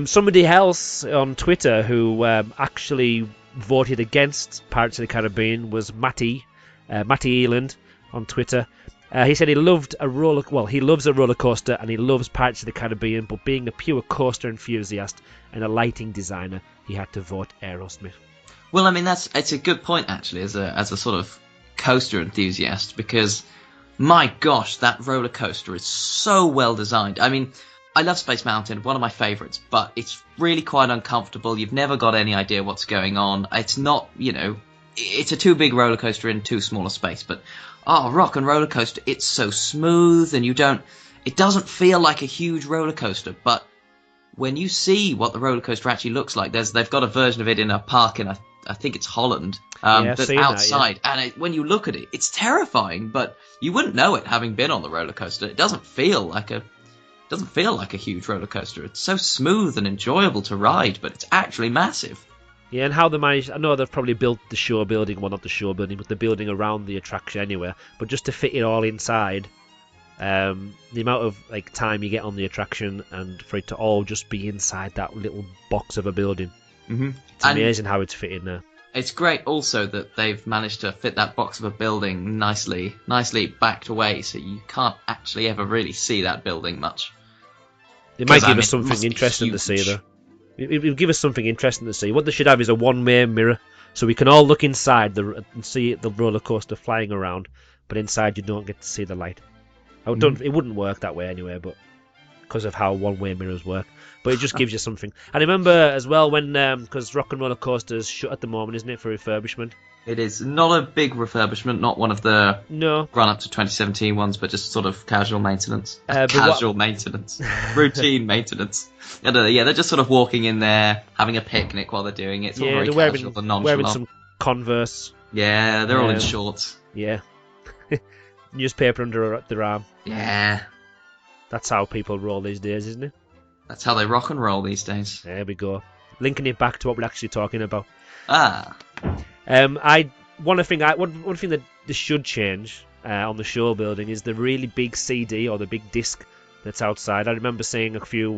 Somebody else on Twitter who actually voted against Pirates of the Caribbean was Matty Eland on Twitter. He said he loves a roller coaster and he loves Pirates of the Caribbean, but being a pure coaster enthusiast and a lighting designer, he had to vote Aerosmith. Well, I mean it's a good point actually, as a sort of coaster enthusiast, because my gosh, that roller coaster is so well designed. I mean, I love Space Mountain, one of my favourites, but it's really quite uncomfortable. You've never got any idea what's going on. It's not, it's a too big roller coaster in too small a space, but Rock and Roller Coaster, it's so smooth, and it doesn't feel like a huge roller coaster, but when you see what the roller coaster actually looks like, they've got a version of it in a park in I think it's Holland, that's outside, and when you look at it, it's terrifying, but you wouldn't know it having been on the roller coaster. It doesn't feel like a huge roller coaster. It's so smooth and enjoyable to ride, but it's actually massive. Yeah, and how they managed, I know they've probably built the show building, well not the show building, but the building around the attraction anywhere, but just to fit it all inside, the amount of time you get on the attraction and for it to all just be inside that little box of a building. Mm-hmm. It's amazing how it's fit in there. It's great also that they've managed to fit that box of a building nicely backed away, so you can't actually ever really see that building much. It might give us something interesting to see, though. It will give us something interesting to see. What they should have is a one-way mirror, so we can all look inside and see the roller coaster flying around, but inside you don't get to see the light. It wouldn't work that way anyway, but because of how one-way mirrors work. But it just gives you something. And I remember as well when, because Rock and Roller Coaster's shut at the moment, isn't it, for refurbishment? It is not a big refurbishment, not one of the run-up to 2017 ones, but just sort of casual maintenance. Maintenance. Routine maintenance. I don't know, yeah, they're just sort of walking in there, having a picnic while they're doing it. It's all very casual and nonchalant. Wearing some Converse. Yeah, they're all in shorts. Yeah. Newspaper under their arm. Yeah. That's how people roll these days, isn't it? That's how they rock and roll these days. There we go. Linking it back to what we're actually talking about. One thing that they should change on the show building is the really big CD or the big disc that's outside. I remember seeing a few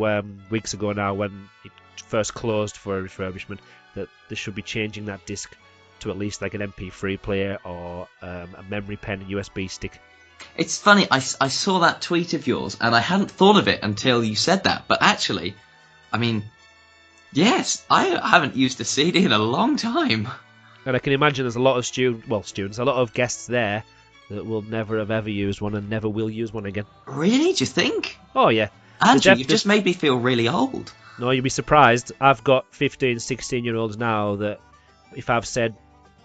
weeks ago now when it first closed for refurbishment that they should be changing that disc to at least like an MP3 player or a memory pen, USB stick. It's funny, I saw that tweet of yours, and I hadn't thought of it until you said that, but actually, I mean, yes, I haven't used a CD in a long time. And I can imagine there's a lot of students, a lot of guests there that will never have ever used one and never will use one again. Really? Do you think? Oh, yeah. Andrew, you've just made me feel really old. No, you'll be surprised. I've got 15, 16-year-olds now that if I've said,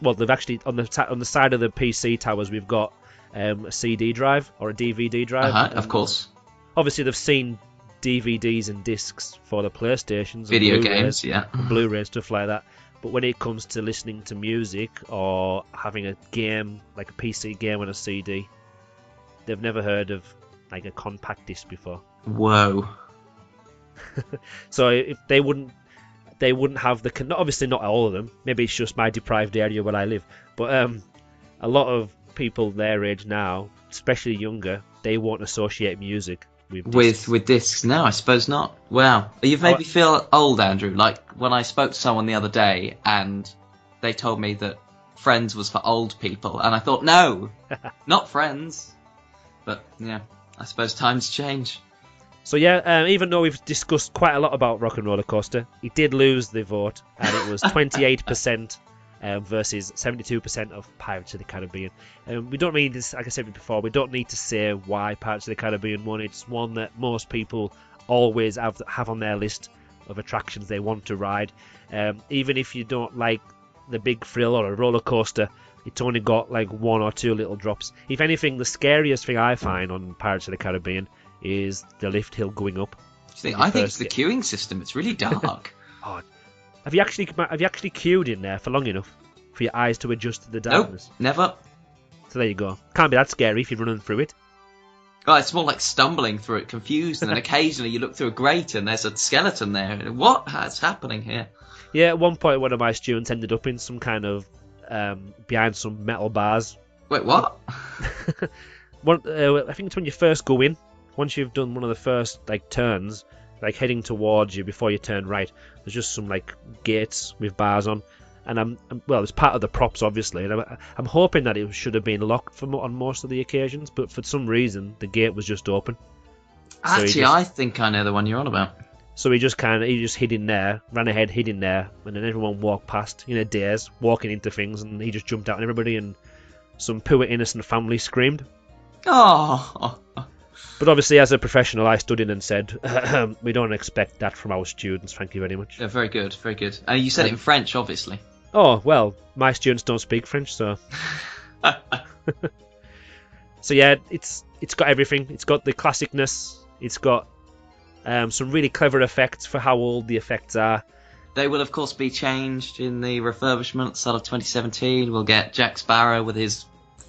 well, they've actually, on the side of the PC towers, we've got a CD drive or a DVD drive. Of course. Obviously, they've seen DVDs and discs for the PlayStations, video games, and Blu-rays, stuff like that. But when it comes to listening to music or having a game, like a PC game on a CD, they've never heard of like a compact disc before. Whoa. So if they wouldn't have obviously not all of them. Maybe it's just my deprived area where I live. But a lot of people their age now, especially younger, they won't associate music with discs. With discs? No, I suppose not. Wow. You've made me feel old, Andrew. Like when I spoke to someone the other day and they told me that Friends was for old people, and I thought, no, not Friends. But yeah, I suppose times change. So yeah, even though we've discussed quite a lot about Rock and Roller Coaster, it did lose the vote, and it was 28% versus 72% of Pirates of the Caribbean. We don't mean this, like I said before, we don't need to say why Pirates of the Caribbean won. It's one that most people always have on their list of attractions they want to ride. Even if you don't like the big thrill or a roller coaster, it's only got like one or two little drops. If anything, the scariest thing I find on Pirates of the Caribbean is the lift hill going up. I think it's the queuing system. It's really dark. Oh, have you actually queued in there for long enough for your eyes to adjust to the darkness? Nope, never. So there you go. Can't be that scary if you're running through it. Oh, it's more like stumbling through it, confused, and then occasionally you look through a grate and there's a skeleton there. What is happening here? Yeah, at one point one of my students ended up in some kind of behind some metal bars. Wait, what? I think it's when you first go in. Once you've done one of the first like turns, like heading towards you before you turn right, there's just some like gates with bars on, and well, it's part of the props obviously, and I'm hoping that it should have been locked on most of the occasions, but for some reason the gate was just open. Actually, I think I know the one you're on about. So he just hid in there, ran ahead, hid in there, and then everyone walked past in a daze, walking into things, and he just jumped out on everybody, and some poor innocent family screamed. Oh. But obviously, as a professional, I stood in and said, we don't expect that from our students, thank you very much. Yeah, very good, very good. You said it in French, obviously. Oh, well, my students don't speak French, so... So yeah, it's got everything. It's got the classicness, it's got some really clever effects for how old the effects are. They will, of course, be changed in the refurbishment at the start of 2017. We'll get Jack Sparrow with his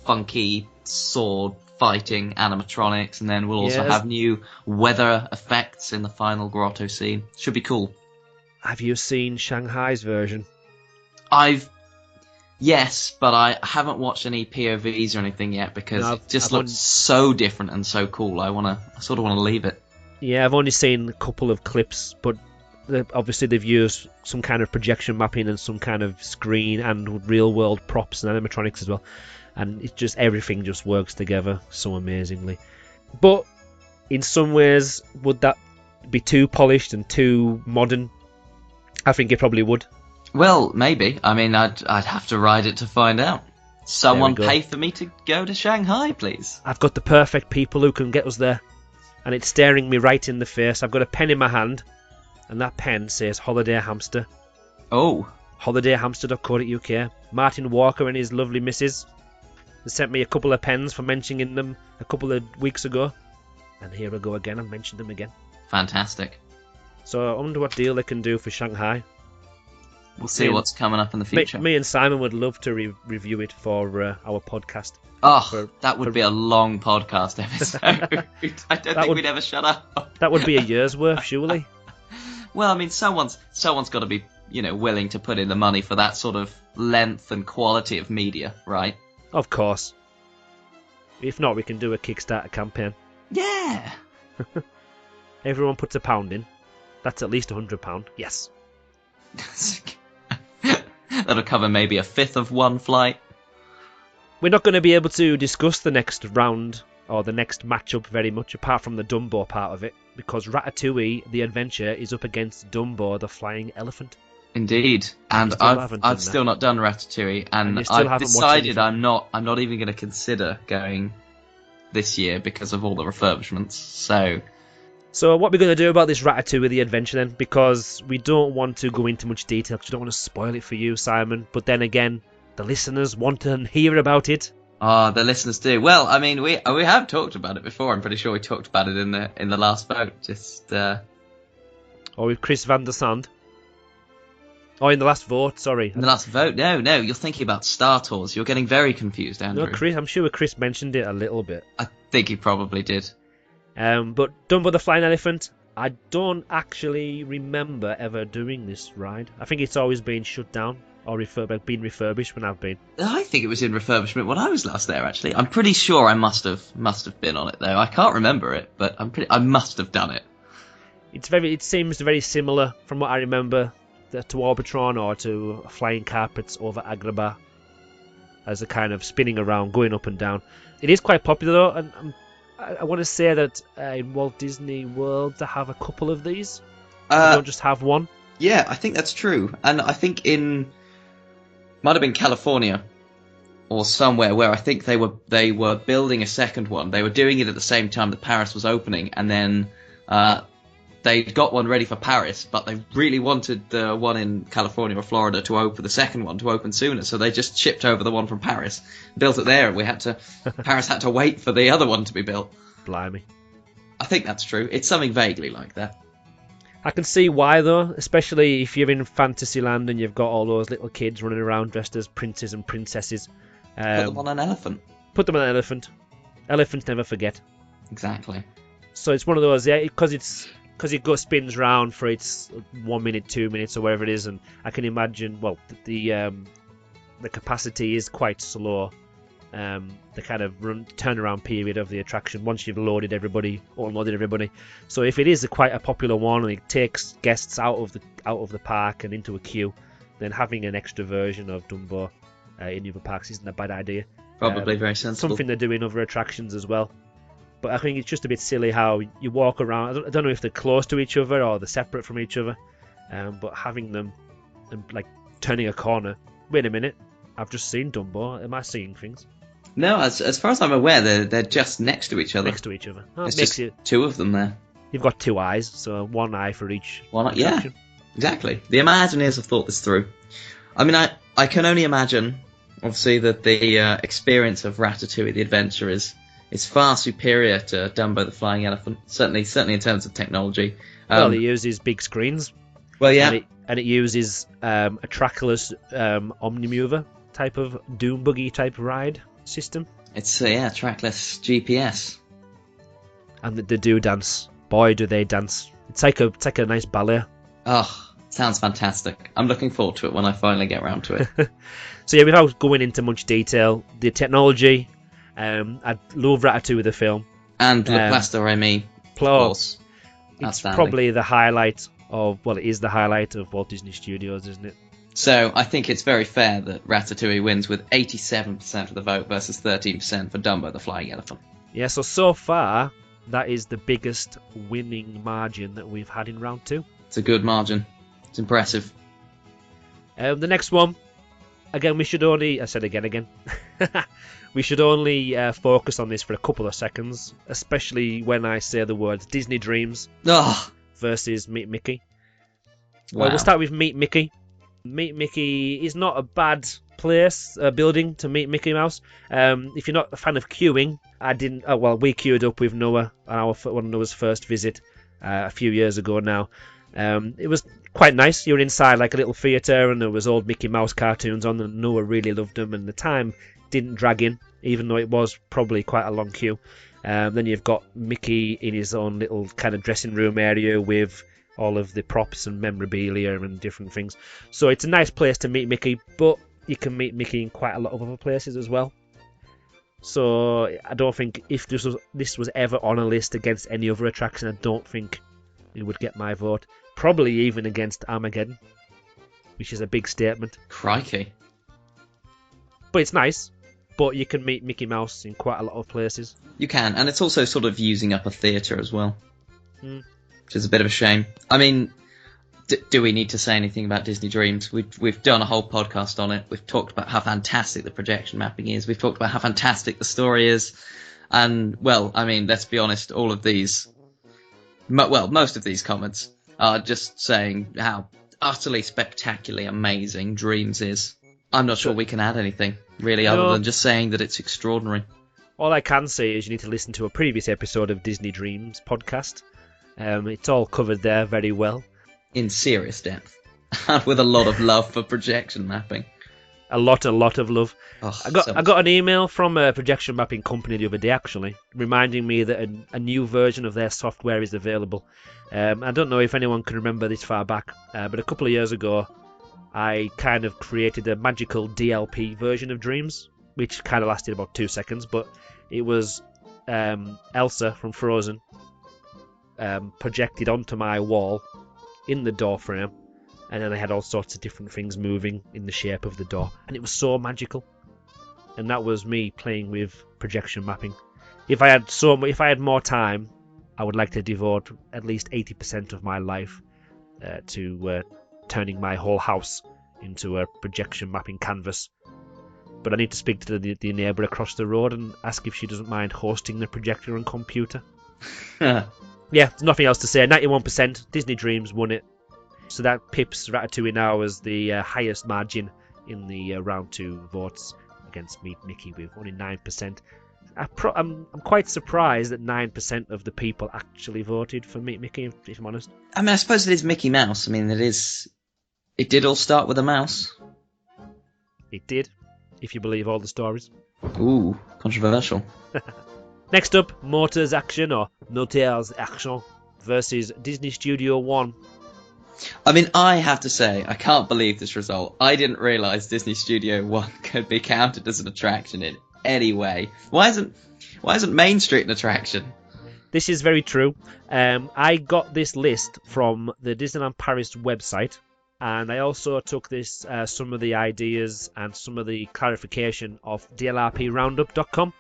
funky sword fighting animatronics, and then we'll also have new weather effects in the final grotto scene. Should be cool. Have you seen Shanghai's version? Yes, but I haven't watched any POVs or anything yet because it just looks so different and so cool. I sort of want to leave it. Yeah, I've only seen a couple of clips, but obviously they've used some kind of projection mapping and some kind of screen and real world props and animatronics as well. And it's just everything just works together so amazingly. But in some ways, would that be too polished and too modern? I think it probably would. Well, maybe. I mean, I'd have to ride it to find out. Someone pay for me to go to Shanghai, please. I've got the perfect people who can get us there. And it's staring me right in the face. I've got a pen in my hand, and that pen says Holiday Hamster. Oh. holidayhamster.co.uk. Martin Walker and his lovely missus. They sent me a couple of pens for mentioning them a couple of weeks ago. And here I go again, I've mentioned them again. Fantastic. So I wonder what deal they can do for Shanghai. We'll see what's coming up in the future. Me and Simon would love to review it for our podcast. Oh, that would be a long podcast episode. I don't think we'd ever shut up. That would be a year's worth, surely. Well, I mean, someone's got to be, willing to put in the money for that sort of length and quality of media, right? Of course. If not, we can do a Kickstarter campaign. Yeah. Everyone puts £1 in. That's at least £100. Yes. That'll cover maybe a fifth of one flight. We're not going to be able to discuss the next round or the next matchup very much, apart from the Dumbo part of it, because Ratatouille, the adventure, is up against Dumbo, the flying elephant. Indeed, and I've still not done Ratatouille, and I've decided I'm not even going to consider going this year because of all the refurbishments. So what we're going to do about this Ratatouille, the adventure then, because we don't want to go into much detail, because we don't want to spoil it for you, Simon, but then again, the listeners want to hear about it. Oh, the listeners do. Well, I mean, we have talked about it before. I'm pretty sure we talked about it in the last vote. Or with Chris van der Sand. Oh, in the last vote, sorry. In the last vote? No, you're thinking about Star Tours. You're getting very confused, Andrew. No, Chris. I'm sure Chris mentioned it a little bit. I think he probably did. But Dumbo the Flying Elephant, I don't actually remember ever doing this ride. I think it's always been shut down or been refurbished when I've been. I think it was in refurbishment when I was last there, actually. I'm pretty sure I must have been on it, though. I can't remember it, but I must have done it. It seems very similar from what I remember to Orbitron or to Flying Carpets over Agrabah, as a kind of spinning around, going up and down. It is quite popular though, and I want to say that in Walt Disney World they have a couple of these. They don't just have one. Yeah, I think that's true, and I think might have been California or somewhere where I think they were building a second one. They were doing it at the same time that Paris was opening, and then they got one ready for Paris, but they really wanted the one in California or Florida the second one to open sooner, so they just shipped over the one from Paris, built it there, and Paris had to wait for the other one to be built. Blimey. I think that's true. It's something vaguely like that. I can see why though, especially if you're in Fantasyland and you've got all those little kids running around dressed as princes and princesses. Put them on an elephant. Put them on an elephant. Elephants never forget. Exactly. So it's one of those, yeah, because it spins round for its 1 minute, 2 minutes, or whatever it is, and I can imagine, well, the capacity is quite slow. The kind of turnaround period of the attraction once you've unloaded everybody. So if it is quite a popular one and it takes guests out of the park and into a queue, then having an extra version of Dumbo in the other parks isn't a bad idea. Probably very sensible. Something they do in other attractions as well. But I think it's just a bit silly how you walk around. I don't know if they're close to each other or they're separate from each other. But having them, like turning a corner. Wait a minute, I've just seen Dumbo. Am I seeing things? No, as far as I'm aware, they're just next to each other. Next to each other. There's just two of them there. You've got two eyes, so one eye for each. Yeah, exactly. The Imagineers have thought this through. I mean, I can only imagine, obviously, that the experience of Ratatouille the Adventure is far superior to Dumbo the Flying Elephant. Certainly in terms of technology. Well, it uses big screens. Well, yeah. And it uses a trackless Omnimover type of Doom Buggy type ride system. It's trackless GPS. And they do dance. Boy, do they dance. It's like a nice ballet. Oh, sounds fantastic. I'm looking forward to it when I finally get around to it. So yeah, without going into much detail, the technology, I love Ratatouille the film. And Le Place de Remy, of course. It's probably the highlight it is the highlight of Walt Disney Studios, isn't it? So I think it's very fair that Ratatouille wins with 87% of the vote versus 13% for Dumbo the Flying Elephant. Yeah, so far, that is the biggest winning margin that we've had in round 2. It's a good margin. It's impressive. The next one, again, we should only... I said again. We should only focus on this for a couple of seconds, especially when I say the words Disney Dreams versus Meet Mickey. Wow. Well, we'll start with Meet Mickey. Meet Mickey is not a bad building to meet Mickey Mouse. If you're not a fan of queuing, we queued up with Noah on one of Noah's first visit a few years ago now. It was quite nice. You were inside like a little theatre and there was old Mickey Mouse cartoons on and Noah really loved them and the time didn't drag in, even though it was probably quite a long queue. Then you've got Mickey in his own little kind of dressing room area with all of the props and memorabilia and different things. So it's a nice place to meet Mickey, but you can meet Mickey in quite a lot of other places as well. So I don't think if this was ever on a list against any other attraction, I don't think it would get my vote. Probably even against Armageddon, which is a big statement. Crikey. But it's nice. But you can meet Mickey Mouse in quite a lot of places. You can, and it's also sort of using up a theatre as well. Which is a bit of a shame. I mean, do we need to say anything about Disney Dreams? We've done a whole podcast on it. We've talked about how fantastic the projection mapping is. We've talked about how fantastic the story is. And, well, I mean, let's be honest, all of these... most of these comments are just saying how utterly spectacularly amazing Dreams is. I'm not sure we can add anything, really, other than just saying that it's extraordinary. All I can say is you need to listen to a previous episode of Disney Dreams podcast. It's all covered there very well. In serious depth. And with a lot of love for projection mapping. A lot of love. Oh, I got an email from a projection mapping company the other day, actually, reminding me that a new version of their software is available. I don't know if anyone can remember this far back, but a couple of years ago, I kind of created a magical DLP version of Dreams, which kind of lasted about 2 seconds, but it was Elsa from Frozen projected onto my wall in the door frame, and then I had all sorts of different things moving in the shape of the door, and it was so magical. And that was me playing with projection mapping. If I had more time, I would like to devote at least 80% of my life to turning my whole house into a projection mapping canvas. But I need to speak to the neighbour across the road and ask if she doesn't mind hosting the projector and computer. Yeah, there's nothing else to say. 91%, Disney Dreams won it. So that pips Ratatouille now as the highest margin in the round 2 votes against Meet Mickey with only 9%. I'm quite surprised that 9% of the people actually voted for Meet Mickey, if I'm honest. I mean, I suppose it is Mickey Mouse. I mean, it did all start with a mouse. It did, if you believe all the stories. Ooh, controversial. Next up, Motors Action, or Moteurs Action, versus Disney Studio One. I mean, I have to say, I can't believe this result. I didn't realise Disney Studio One could be counted as an attraction in any way. Why isn't Main Street an attraction? This is very true. I got this list from the Disneyland Paris website, and I also took some of the ideas and some of the clarification of DLRPRoundup.com,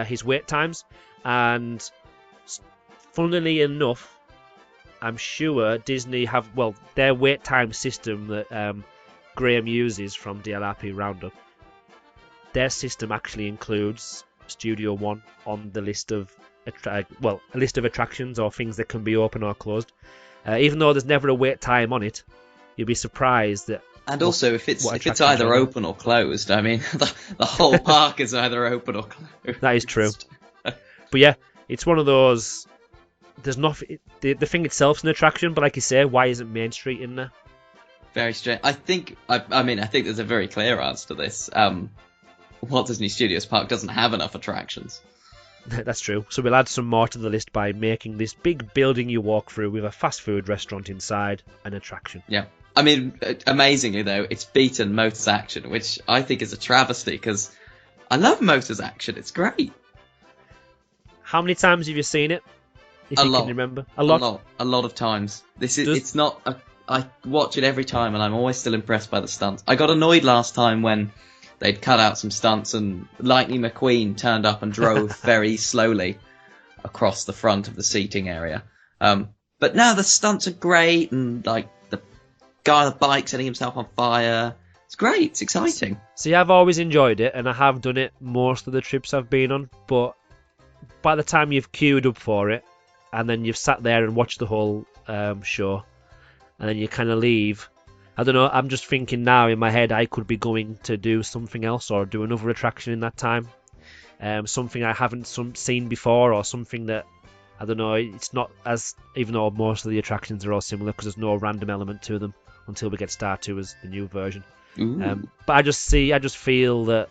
his wait times, and funnily enough, I'm sure Disney have, their wait time system that Graham uses from DLRP Roundup, their system actually includes Studio One on the list of a list of attractions or things that can be open or closed. Even though there's never a wait time on it, you'll be surprised that. And also, if it's either open or closed, I mean, the whole park is either open or closed. That is true. But yeah, it's one of those. There's nothing. The thing itself's an attraction, but like you say, why isn't Main Street in there? Very strange. I think there's a very clear answer to this. Walt Disney Studios Park doesn't have enough attractions. That's true. So we'll add some more to the list by making this big building you walk through with a fast food restaurant inside an attraction. Yeah. I mean, amazingly though, it's beaten Motors Action, which I think is a travesty because I love Motors Action. It's great. How many times have you seen it? If a you lot. Can remember. A lot of times. It's not. I watch it every time, and I'm always still impressed by the stunts. I got annoyed last time when they'd cut out some stunts, and Lightning McQueen turned up and drove very slowly across the front of the seating area. But now the stunts are great, and like the guy on the bike setting himself on fire. It's great. It's exciting. See, I've always enjoyed it, and I have done it most of the trips I've been on. But by the time you've queued up for it, and then you've sat there and watched the whole show, and then you kind of leave. I don't know, I'm just thinking now in my head I could be going to do something else or do another attraction in that time. Something I haven't seen before, or something that, I don't know, it's not as, even though most of the attractions are all similar because there's no random element to them until we get Star Tours, the new version. But I just feel that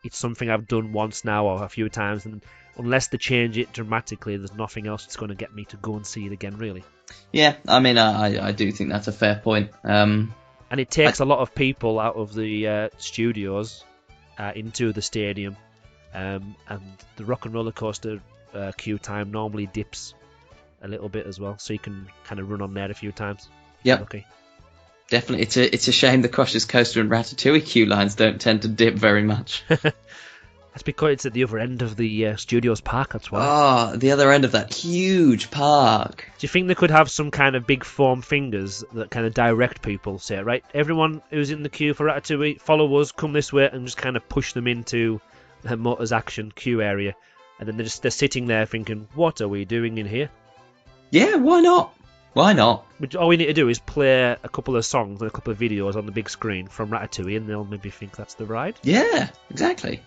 it's something I've done once now or a few times, and unless they change it dramatically, there's nothing else that's going to get me to go and see it again, really. Yeah, I mean, I do think that's a fair point. And it takes a lot of people out of the studios into the stadium. And the Rock and Roller Coaster queue time normally dips a little bit as well, so you can kind of run on there a few times. Yeah. Okay. Definitely. It's a shame the Crushers Coaster and Ratatouille queue lines don't tend to dip very much. That's because it's at the other end of the Studios Park, that's why. Oh, the other end of that huge park. Do you think they could have some kind of big foam fingers that kind of direct people, say, right, everyone who's in the queue for Ratatouille, follow us, come this way, and just kind of push them into the Motors Action queue area. And then they're sitting there thinking, what are we doing in here? Yeah, why not? Why not? All we need to do is play a couple of songs and a couple of videos on the big screen from Ratatouille, and they'll maybe think that's the ride. Yeah, exactly.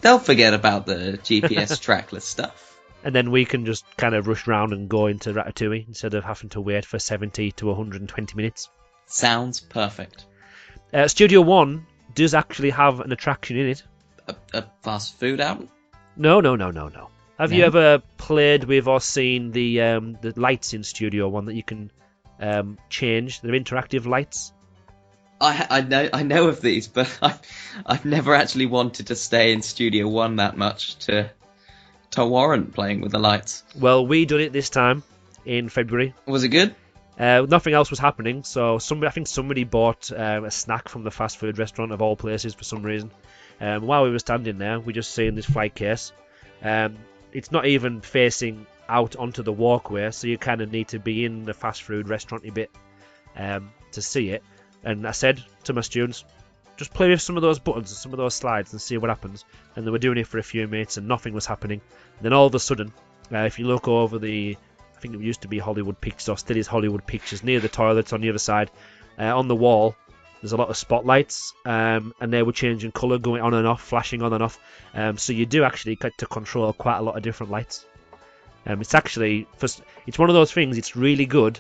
They'll forget about the GPS trackless stuff. And then we can just kind of rush round and go into Ratatouille instead of having to wait for 70 to 120 minutes. Sounds perfect. Studio One does actually have an attraction in it. A fast food outlet? No. Have you No? ever played with or seen the lights in Studio One that you can change? They're interactive lights. I know of these, but I've never actually wanted to stay in Studio One that much to warrant playing with the lights. Well, we done it this time in February. Was it good? Nothing else was happening, so I think somebody bought a snack from the fast food restaurant of all places for some reason. While we were standing there, we just seen this flight case. It's not even facing out onto the walkway, so you kind of need to be in the fast food restaurant a bit to see it. And I said to my students, just play with some of those buttons and some of those slides and see what happens. And they were doing it for a few minutes and nothing was happening. And then all of a sudden, if you look over I think it used to be Hollywood Pictures, or still is Hollywood Pictures, near the toilets on the other side, on the wall, there's a lot of spotlights, and they were changing colour, going on and off, flashing on and off. So you do actually get to control quite a lot of different lights. It's actually, it's one of those things, it's really good.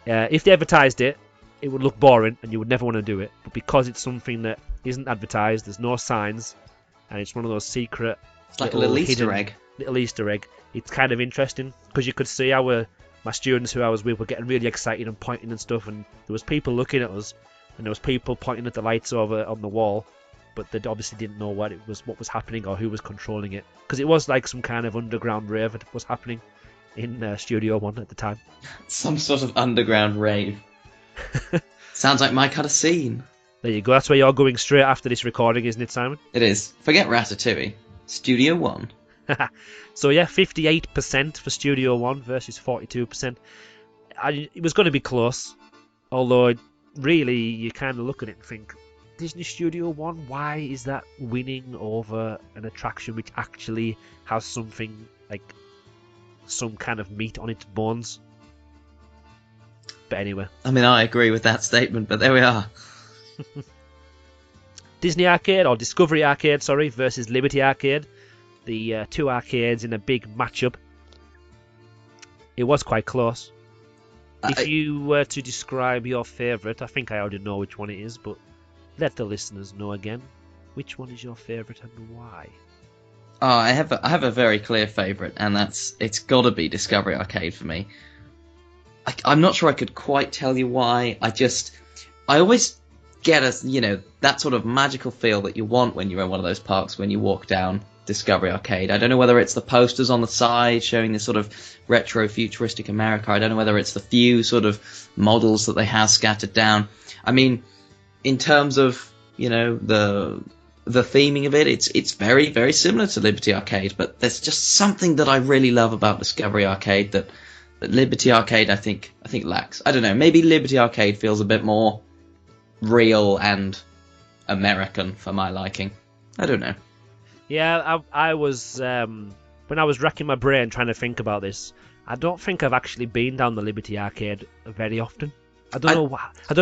If they advertised it, it would look boring and you would never want to do it. But because it's something that isn't advertised, there's no signs, and it's one of those secret... It's like a little Easter egg. Little Easter egg. It's kind of interesting because you could see my students who I was with were getting really excited and pointing and stuff, and there was people looking at us, and there was people pointing at the lights over on the wall, but they obviously didn't know what was happening or who was controlling it, because it was like some kind of underground rave that was happening in Studio One at the time. Some sort of underground rave. Sounds like my kind of scene. There you go. That's where you're going straight after this recording, isn't it, Simon? It is. Forget Ratatouille. Studio One. So yeah, 58% for Studio One versus 42%. It was going to be close, although really you kind of look at it and think, Disney Studio One, why is that winning over an attraction which actually has something like some kind of meat on its bones? But anyway. I mean, I agree with that statement, but there we are. Disney Arcade, or Discovery Arcade, sorry, versus Liberty Arcade. The two arcades in a big matchup. It was quite close. If you were to describe your favourite, I think I already know which one it is, but let the listeners know again. Which one is your favourite and why? Oh, I have a very clear favourite, and it's got to be Discovery Arcade for me. I'm not sure I could quite tell you why. I always get that sort of magical feel that you want when you're in one of those parks when you walk down Discovery Arcade. I don't know whether it's the posters on the side showing this sort of retro futuristic America. I don't know whether it's the few sort of models that they have scattered down. I mean, in terms of the theming of it, it's very, very similar to Liberty Arcade, but there's just something that I really love about Discovery Arcade that Liberty Arcade I think lacks. I don't know, maybe Liberty Arcade feels a bit more real and American for my liking. I don't know. Yeah, I was when I was racking my brain trying to think about this, I don't think I've actually been down the Liberty Arcade very often. I don't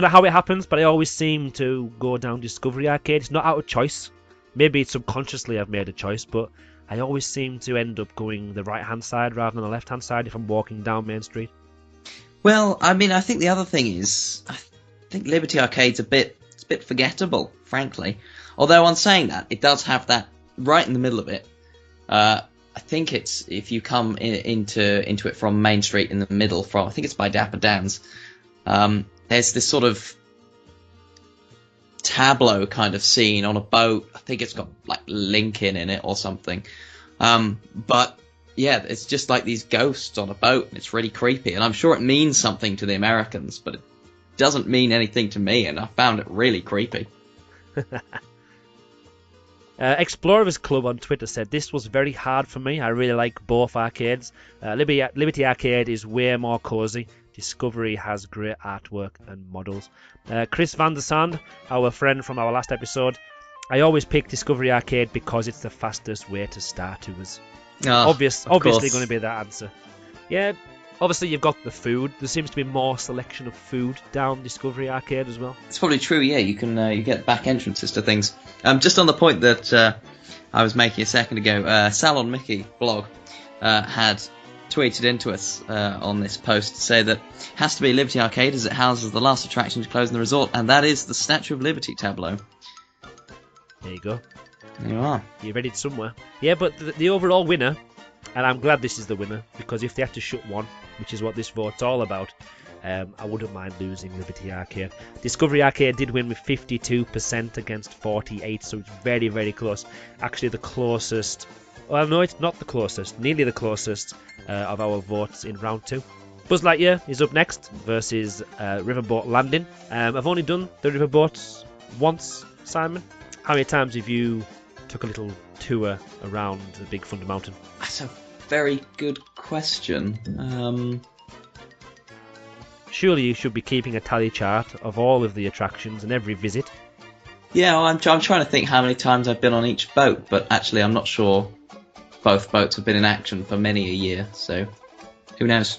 know how it happens, but I always seem to go down Discovery Arcade. It's not out of choice. Maybe it's subconsciously I've made a choice, but I always seem to end up going the right-hand side rather than the left-hand side if I'm walking down Main Street. Well, I mean, I think the other thing is, I think Liberty Arcade's a bit forgettable, frankly. Although on saying that, it does have that right in the middle of it. I think it's, if you come into it from Main Street in the middle, I think it's by Dapper Dan's, there's this sort of tableau kind of scene on a boat. I think it's got like Lincoln in it or something. But yeah, it's just like these ghosts on a boat, and it's really creepy. And I'm sure it means something to the Americans, but it doesn't mean anything to me, and I found it really creepy. Explorers Club on Twitter said, this was very hard for me. I really like both arcades. Liberty Arcade is way more cozy. Discovery has great artwork and models. Chris Van der Sand, our friend from our last episode, I always pick Discovery Arcade because it's the fastest way to Star Tours. Obviously going to be that answer. Yeah, obviously you've got the food. There seems to be more selection of food down Discovery Arcade as well. It's probably true, yeah. You can you get back entrances to things. Just on the point that I was making a second ago, Salon Mickey blog had tweeted into us on this post to say that it has to be Liberty Arcade as it houses the last attraction to close in the resort, and that is the Statue of Liberty tableau. There you go. There you are. You read it somewhere. Yeah, but the overall winner, and I'm glad this is the winner, because if they had to shut one, which is what this vote's all about, I wouldn't mind losing Liberty Arcade. Discovery Arcade did win with 52% against 48, so it's very, very close. Actually, the closest... Well, no, it's not the closest. Nearly the closest of our votes in round 2. Buzz Lightyear is up next versus Riverboat Landing. I've only done the Riverboats once, Simon. How many times have you took a little tour around the Big Thunder Mountain? That's a very good question. Surely you should be keeping a tally chart of all of the attractions and every visit. Yeah, well, I'm trying to think how many times I've been on each boat, but actually I'm not sure both boats have been in action for many a year, so who knows?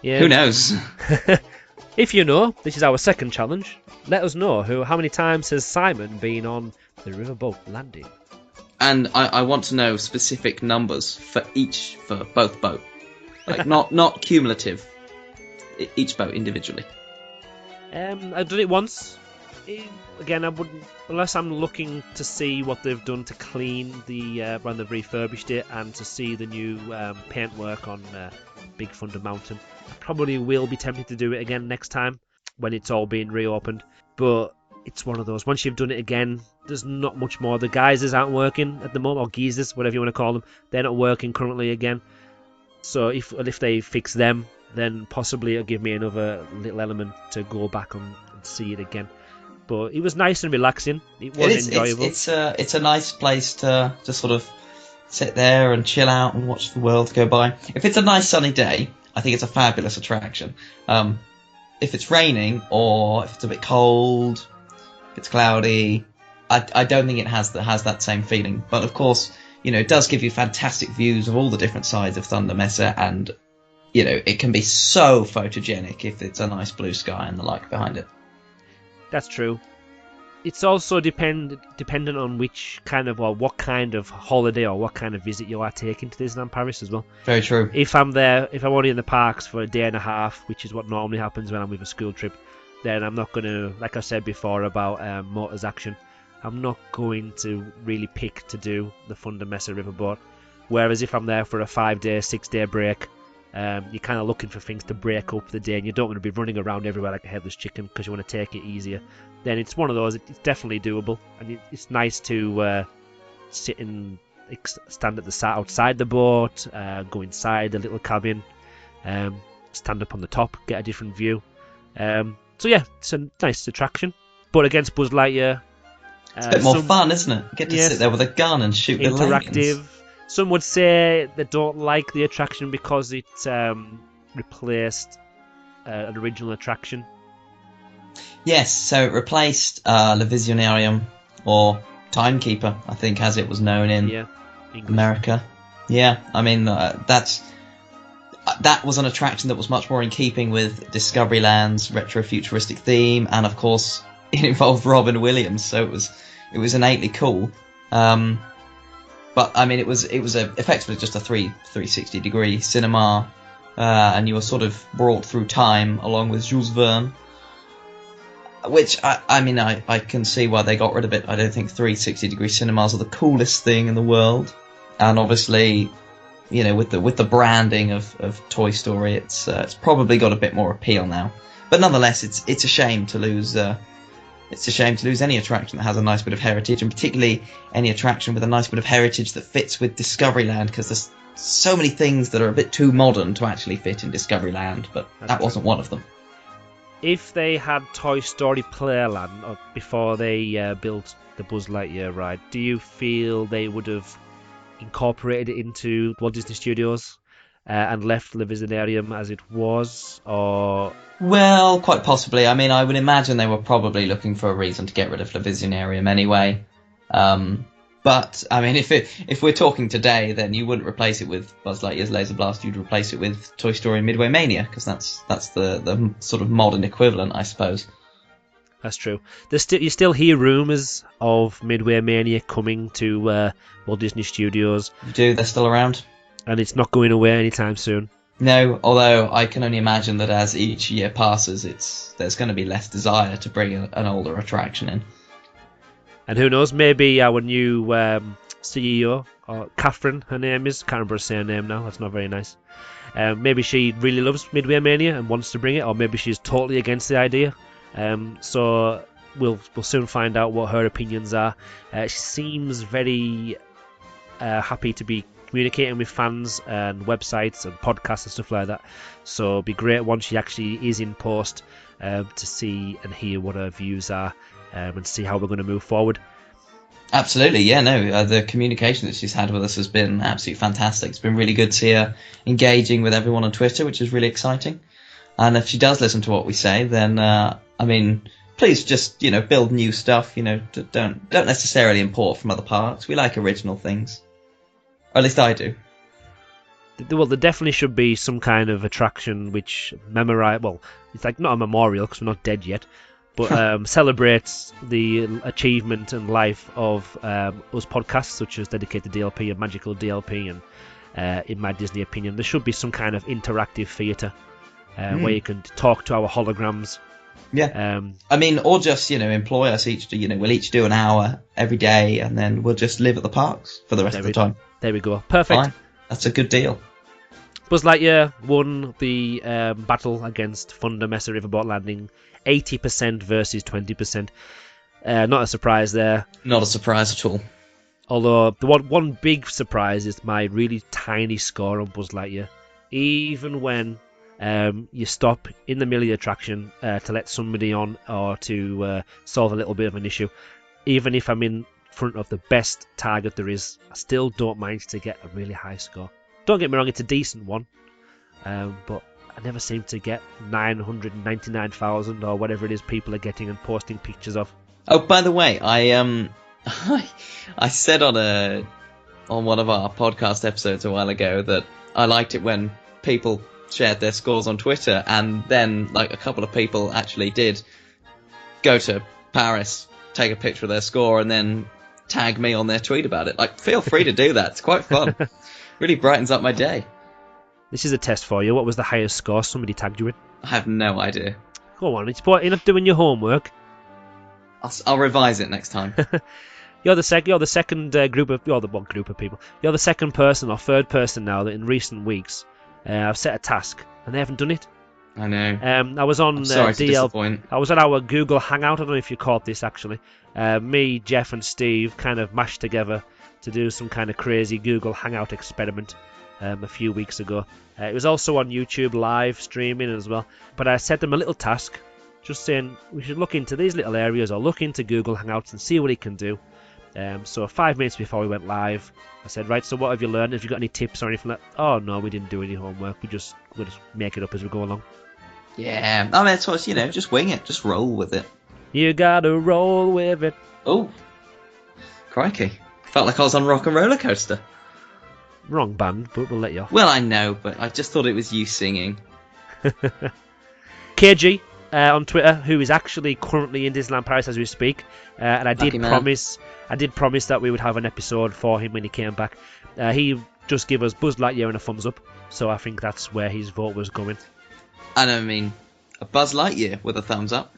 Yeah. Who knows? If you know, this is our second challenge. Let us know how many times has Simon been on the Riverboat Landing. And I want to know specific numbers for both boat. Like, not cumulative. Each boat individually. I've done it once. Again, I wouldn't, unless I'm looking to see what they've done to clean when they've refurbished it and to see the new paintwork on Big Thunder Mountain. I probably will be tempted to do it again next time when it's all being reopened. But it's one of those, once you've done it again, there's not much more. The geysers aren't working at the moment, or geysers, whatever you want to call them. They're not working currently again. So if they fix them, then possibly it'll give me another little element to go back and see it again. But it was nice and relaxing. It was enjoyable. It's a nice place to sort of sit there and chill out and watch the world go by. If it's a nice sunny day, I think it's a fabulous attraction. If it's raining or if it's a bit cold, if it's cloudy, I don't think it has that same feeling. But of course, it does give you fantastic views of all the different sides of Thunder Mesa, and it can be so photogenic if it's a nice blue sky and the like behind it. That's true. It's also dependent on what kind of holiday or what kind of visit you are taking to Disneyland Paris as well. Very true. If I'm only in the parks for a day and a half, which is what normally happens when I'm with a school trip, then I'm not going to, like I said before about Motors Action, I'm not going to really pick to do the Thunder Mesa Riverboat. Whereas if I'm there for a 5-day, 6-day break, you're kind of looking for things to break up the day, and you don't want to be running around everywhere like a headless chicken because you want to take it easier. Then it's one of those, it's definitely doable, and it's nice to sit and stand at outside the boat, go inside the little cabin, stand up on the top, get a different view. So yeah, it's a nice attraction. But against Buzz Lightyear, it's a bit more fun, isn't it? You get to sit there with a gun and shoot the interactive. Some would say they don't like the attraction because it replaced an original attraction. Yes, so it replaced Le Visionarium, or Timekeeper, I think, as it was known in America. Yeah, I mean, that was an attraction that was much more in keeping with Discoveryland's retro-futuristic theme, and of course, it involved Robin Williams, so it was innately cool. But I mean, it was effectively just a 360-degree cinema, and you were sort of brought through time along with Jules Verne. Which I can see why they got rid of it. I don't think 360-degree cinemas are the coolest thing in the world, and obviously, with the branding of Toy Story, it's probably got a bit more appeal now. But nonetheless, it's a shame to lose. It's a shame to lose any attraction that has a nice bit of heritage, and particularly any attraction with a nice bit of heritage that fits with Discoveryland, because there's so many things that are a bit too modern to actually fit in Discoveryland, but that wasn't one of them. If they had Toy Story Playland before they built the Buzz Lightyear ride, do you feel they would have incorporated it into Walt Disney Studios and left the Visionarium as it was, or...? Well, quite possibly. I mean, I would imagine they were probably looking for a reason to get rid of the Visionarium anyway. But, I mean, if we're talking today, then you wouldn't replace it with Buzz Lightyear's Laser Blast, you'd replace it with Toy Story Midway Mania, because that's the sort of modern equivalent, I suppose. That's true. You still hear rumours of Midway Mania coming to Walt Disney Studios. You do? They're still around? And it's not going away anytime soon. No, although I can only imagine that as each year passes, there's going to be less desire to bring an older attraction in. And who knows, maybe our new CEO, or Catherine, her name is, can't remember her surname now, that's not very nice. Maybe she really loves Midway Mania and wants to bring it, or maybe she's totally against the idea. So we'll soon find out what her opinions are. She seems very happy to be communicating with fans and websites and podcasts and stuff like that. So it'll be great once she actually is in post to see and hear what her views are and see how we're going to move forward. Absolutely, yeah, no, the communication that she's had with us has been absolutely fantastic. It's been really good to see her engaging with everyone on Twitter, which is really exciting. And if she does listen to what we say, then, please just, build new stuff, don't necessarily import from other parks. We like original things. Or at least I do. Well, there definitely should be some kind of attraction which it's like not a memorial because we're not dead yet, but celebrates the achievement and life of us podcasts, such as Dedicated DLP and Magical DLP, and in my Disney opinion, there should be some kind of interactive theatre where you can talk to our holograms. Yeah. Or just, employ us each, we'll each do an hour every day, and then we'll just live at the parks for the rest of the time. There we go. Perfect. Fine. That's a good deal. Buzz Lightyear won the battle against Thunder Mesa Riverboat Landing, 80% versus 20%. Not a surprise there. Not a surprise at all. Although the one big surprise is my really tiny score on Buzz Lightyear. Even when you stop in the middle of the attraction to let somebody on or to solve a little bit of an issue, even if I'm in front of the best target there is, I still don't mind to get a really high score. Don't get me wrong, it's a decent one, but I never seem to get 999,000 or whatever it is people are getting and posting pictures of. Oh, by the way, I said on one of our podcast episodes a while ago that I liked it when people shared their scores on Twitter, and then a couple of people actually did go to Paris, take a picture of their score, and then tag me on their tweet about it. Feel free to do that. It's quite fun. Really brightens up my day. This is a test for you. What was the highest score somebody tagged you in? I have no idea. Go on, you're not doing your homework. I'll revise it next time. You're the second group of people. You're the second person or third person now that in recent weeks I've set a task and they haven't done it. I know. I was on I'm sorry to disappoint. I was on our Google Hangout. I don't know if you caught this actually. Me, Jeff, and Steve kind of mashed together to do some kind of crazy Google Hangout experiment a few weeks ago. It was also on YouTube live streaming as well. But I set them a little task, just saying we should look into these little areas or look into Google Hangouts and see what it can do. So 5 minutes before we went live, I said, right, so what have you learned? Have you got any tips or anything like that? Oh, no, we didn't do any homework. We'll just make it up as we go along. Yeah, it's what, just wing it. Just roll with it. You gotta roll with it. Oh, crikey. Felt like I was on Rock and Roller Coaster. Wrong band, but we'll let you off. Well, I know, but I just thought it was you singing. KG on Twitter, who is actually currently in Disneyland Paris as we speak, and I did promise that we would have an episode for him when he came back. He just gave us Buzz Lightyear and a thumbs up, so I think that's where his vote was going. And a Buzz Lightyear with a thumbs up.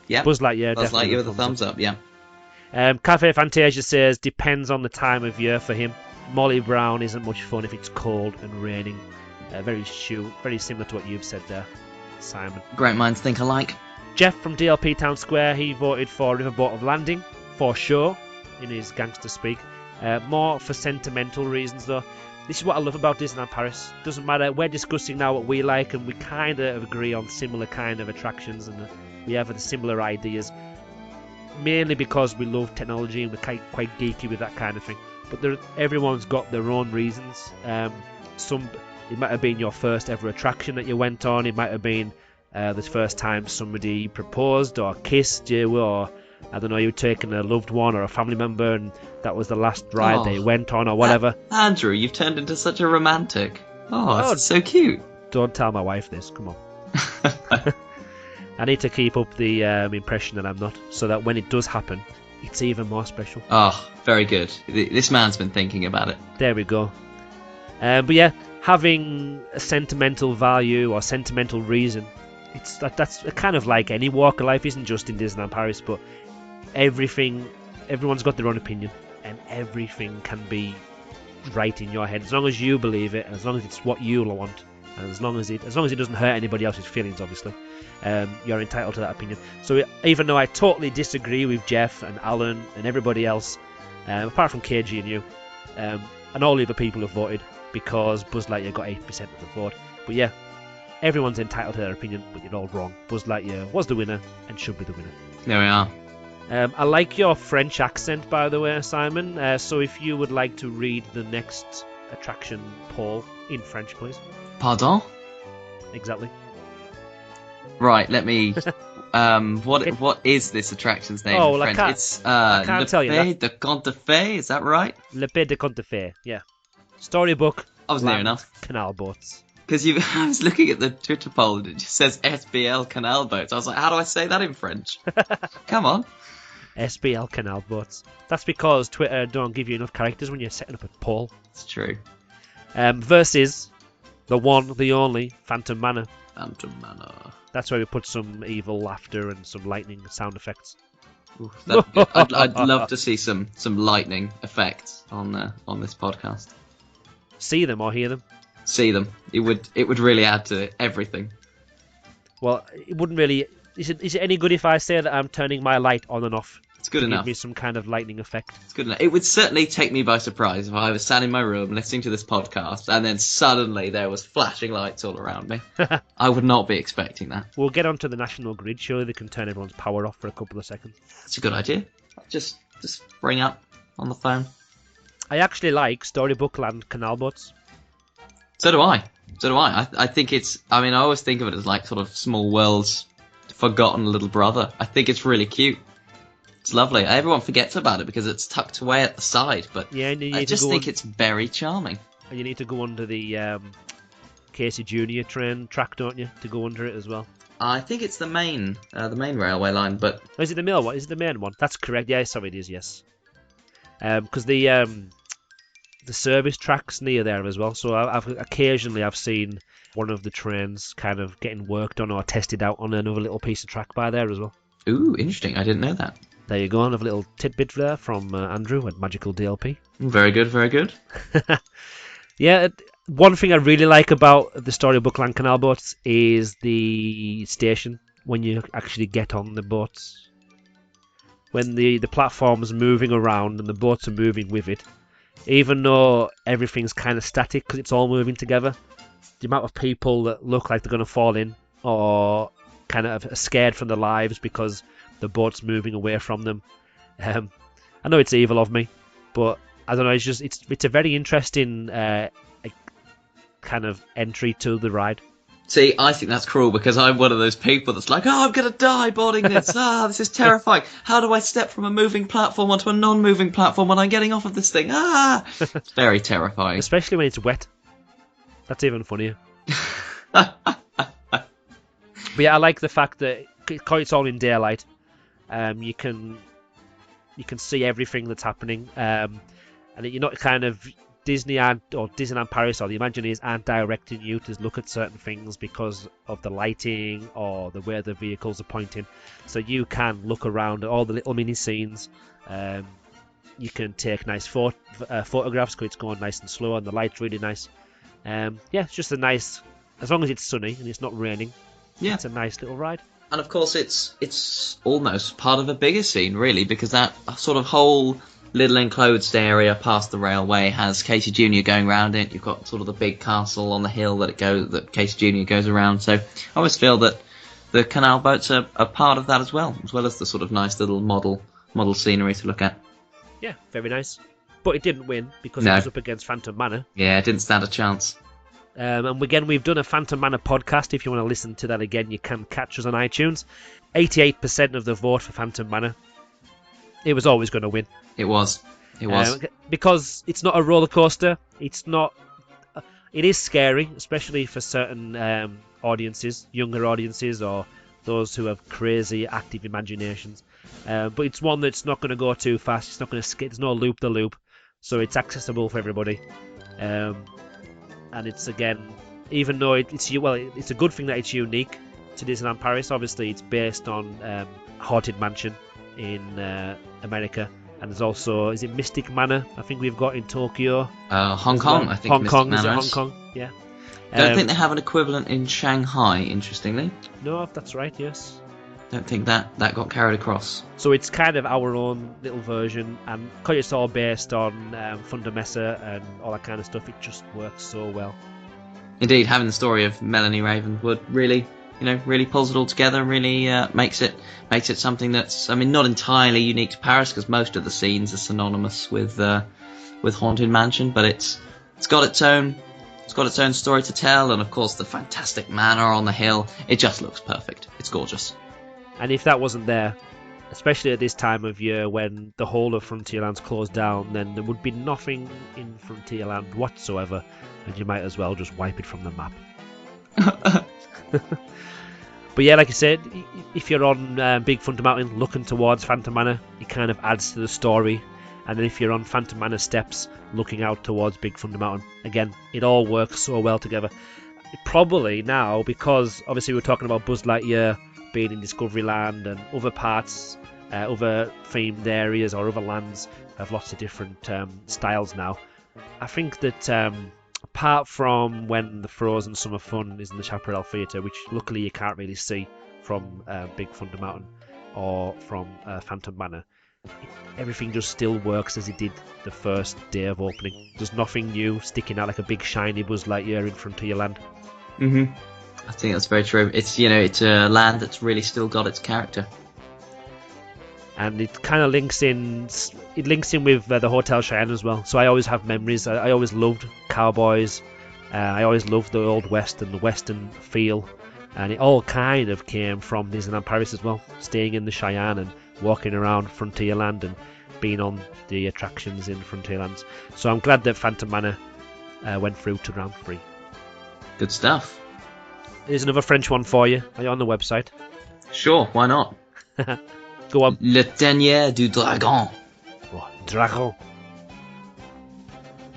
Yeah, Buzz Lightyear with a thumbs up. Yeah. Cafe Fantasia says depends on the time of year for him. Molly Brown isn't much fun if it's cold and raining. Very similar to what you've said there, Simon. Great minds think alike. Jeff from DLP Town Square, he voted for Riverboat of Landing, for sure, in his gangster speak. More for sentimental reasons, though. This is what I love about Disneyland Paris. Doesn't matter, we're discussing now what we like, and we kind of agree on similar kind of attractions, and we have the similar ideas. Mainly because we love technology and we're quite geeky with that kind of thing. But everyone's got their own reasons. It might have been your first ever attraction that you went on. It might have been the first time somebody proposed or kissed you, or I don't know, you were taking a loved one or a family member and that was the last ride they went on or whatever. Andrew, you've turned into such a romantic. Oh, it's so cute. Don't tell my wife this, come on. I need to keep up the impression that I'm not, so that when it does happen, it's even more special. Oh, very good. This man's been thinking about it. There we go. But yeah, having a sentimental value or sentimental reason. That's kind of like any walk of life, isn't just in Disneyland Paris, but everyone's got their own opinion, and everything can be right in your head as long as you believe it, as long as it's what you want, and as long as it doesn't hurt anybody else's feelings. Obviously, you're entitled to that opinion. So even though I totally disagree with Jeff and Alan and everybody else, apart from KG and you, and all the other people who voted, because Buzz Lightyear got 8% of the vote, but yeah, everyone's entitled to their opinion, but you're all wrong. Buzz Lightyear was the winner and should be the winner. There we are. I like your French accent, by the way, Simon. So if you would like to read the next attraction poll in French, please. Pardon? Exactly. Right, let me... what is this attraction's name in French? It's I can't tell you that. Le Pays de Contes de Fées, is that right? Le Pays de Contes de Fées, yeah. Storybook. I was near enough. Canal boats. Because I was looking at the Twitter poll and it just says SBL Canal Boats. I was like, how do I say that in French? Come on. SBL Canal boats. That's because Twitter don't give you enough characters when you're setting up a poll. It's true. Versus the one, the only, Phantom Manor. Phantom Manor. That's where we put some evil laughter and some lightning sound effects. Ooh, I'd love to see some lightning effects on this podcast. See them or hear them? See them. It would really add to everything. Well, it wouldn't really. Is it any good if I say that I'm turning my light on and off? It's good enough. Give me some kind of lightning effect. It's good enough. It would certainly take me by surprise if I was sat in my room listening to this podcast and then suddenly there was flashing lights all around me. I would not be expecting that. We'll get onto the National Grid. Surely they can turn everyone's power off for a couple of seconds. That's a good idea. Just bring up on the phone. I actually like Storybook Land canal boats. So do I. I think it's... I mean, I always think of it as like sort of Small World's forgotten little brother. I think it's really cute. It's lovely. Everyone forgets about it because it's tucked away at the side, but yeah, I just think it's very charming. And you need to go under the Casey Jr. train track, don't you, to go under it as well? I think it's the main railway line, but... Oh, is it the middle one? Is it the main one? That's correct. Yeah, sorry, it is, yes. Because the service track's near there as well, so I've occasionally seen one of the trains kind of getting worked on or tested out on another little piece of track by there as well. Ooh, interesting. I didn't know that. There you go, another little tidbit there from Andrew at Magical DLP. Very good, very good. Yeah, one thing I really like about the Storybook Land canal boats is the station when you actually get on the boats. When the platform's moving around and the boats are moving with it, even though everything's kind of static because it's all moving together, the amount of people that look like they're going to fall in or kind of are scared for their lives because the boat's moving away from them. I know it's evil of me, but I don't know. It's a very interesting kind of entry to the ride. See, I think that's cruel because I'm one of those people that's like, oh, I'm going to die boarding this. This is terrifying. How do I step from a moving platform onto a non-moving platform when I'm getting off of this thing? It's very terrifying. Especially when it's wet. That's even funnier. But yeah, I like the fact that because it's all in daylight, you can see everything that's happening, and you're not kind of Disneyland Paris or the Imagineers aren't directing you to look at certain things because of the lighting or the way the vehicles are pointing. So you can look around at all the little mini scenes. You can take nice photographs because it's going nice and slow and the light's really nice. Yeah, it's just a nice, as long as it's sunny and it's not raining. Yeah, it's a nice little ride. And of course, it's almost part of a bigger scene, really, because that sort of whole little enclosed area past the railway has Casey Jr. going around it. You've got sort of the big castle on the hill that Casey Jr. goes around. So I always feel that the canal boats are part of that as well as the sort of nice little model scenery to look at. Yeah, very nice. But it didn't win because it was up against Phantom Manor. Yeah, it didn't stand a chance. And again, we've done a Phantom Manor podcast. If you want to listen to that again, you can catch us on iTunes. 88% of the vote for Phantom Manor. It was always going to win. It was. Because it's not a roller coaster. It's not. It is scary, especially for certain audiences, younger audiences, or those who have crazy, active imaginations. But it's one that's not going to go too fast. It's not going to skip. There's no loop the loop, so it's accessible for everybody. And and it's again, even though it's a good thing that it's unique to Disneyland Paris. Obviously, it's based on Haunted Mansion in America, and there's also, is it Mystic Manor? I think we've got in Tokyo. Hong Kong, I think. Hong Kong, Mystic is it Manor Hong Kong? Yeah. Don't think they have an equivalent in Shanghai, interestingly. No, that's right, yes. Don't think that got carried across. So it's kind of our own little version, and because it's all based on Thunder Mesa and all that kind of stuff, it just works so well. Indeed, having the story of Melanie Ravenwood really pulls it all together and really makes it something that's, I mean, not entirely unique to Paris, because most of the scenes are synonymous with Haunted Mansion, but it's got its own story to tell, and of course the fantastic manor on the hill. It just looks perfect. It's gorgeous. And if that wasn't there, especially at this time of year when the whole of Frontierland's closed down, then there would be nothing in Frontierland whatsoever, and you might as well just wipe it from the map. But yeah, like I said, if you're on Big Thunder Mountain looking towards Phantom Manor, it kind of adds to the story. And then if you're on Phantom Manor steps looking out towards Big Thunder Mountain, again, it all works so well together. Probably now, because obviously we're talking about Buzz Lightyear being in Discoveryland, and other parts, other themed areas or other lands have lots of different styles now. I think that apart from when the Frozen Summer Fun is in the Chaparral Theatre, which luckily you can't really see from Big Thunder Mountain or from Phantom Manor, everything just still works as it did the first day of opening. There's nothing new sticking out like a big shiny Buzz Lightyear in Frontierland. I think that's very true. It's a land that's really still got its character. And it kind of links in with the Hotel Cheyenne as well. So I always have memories. I always loved cowboys. I always loved the Old West and the Western feel. And it all kind of came from Disneyland Paris as well. Staying in the Cheyenne and walking around Frontierland and being on the attractions in Frontierland. So I'm glad that Phantom Manor went through to round 3. Good stuff. Here's another French one for you. Are you on the website? Sure, why not? Go on. Le Dernier du Dragon. Oh, Dragon.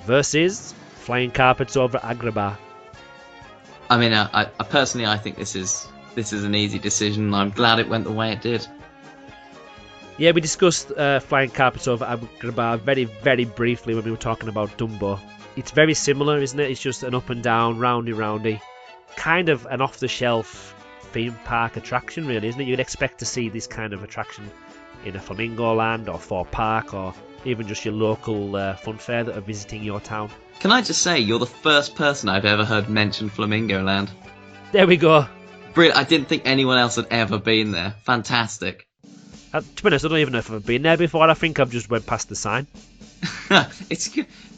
Versus Flying Carpets over Agrabah. I mean, I personally, I think this is an easy decision. I'm glad it went the way it did. Yeah, we discussed Flying Carpets over Agrabah very, very briefly when we were talking about Dumbo. It's very similar, isn't it? It's just an up and down, roundy, kind of an off-the-shelf theme park attraction, really, isn't it? You'd expect to see this kind of attraction in a Flamingo Land or Thor Park or even just your local fun fair that are visiting your town. Can I just say, you're the first person I've ever heard mention Flamingo Land. There we go. Brilliant. I didn't think anyone else had ever been there. Fantastic. To be honest, I don't even know if I've been there before. I think I've just went past the sign.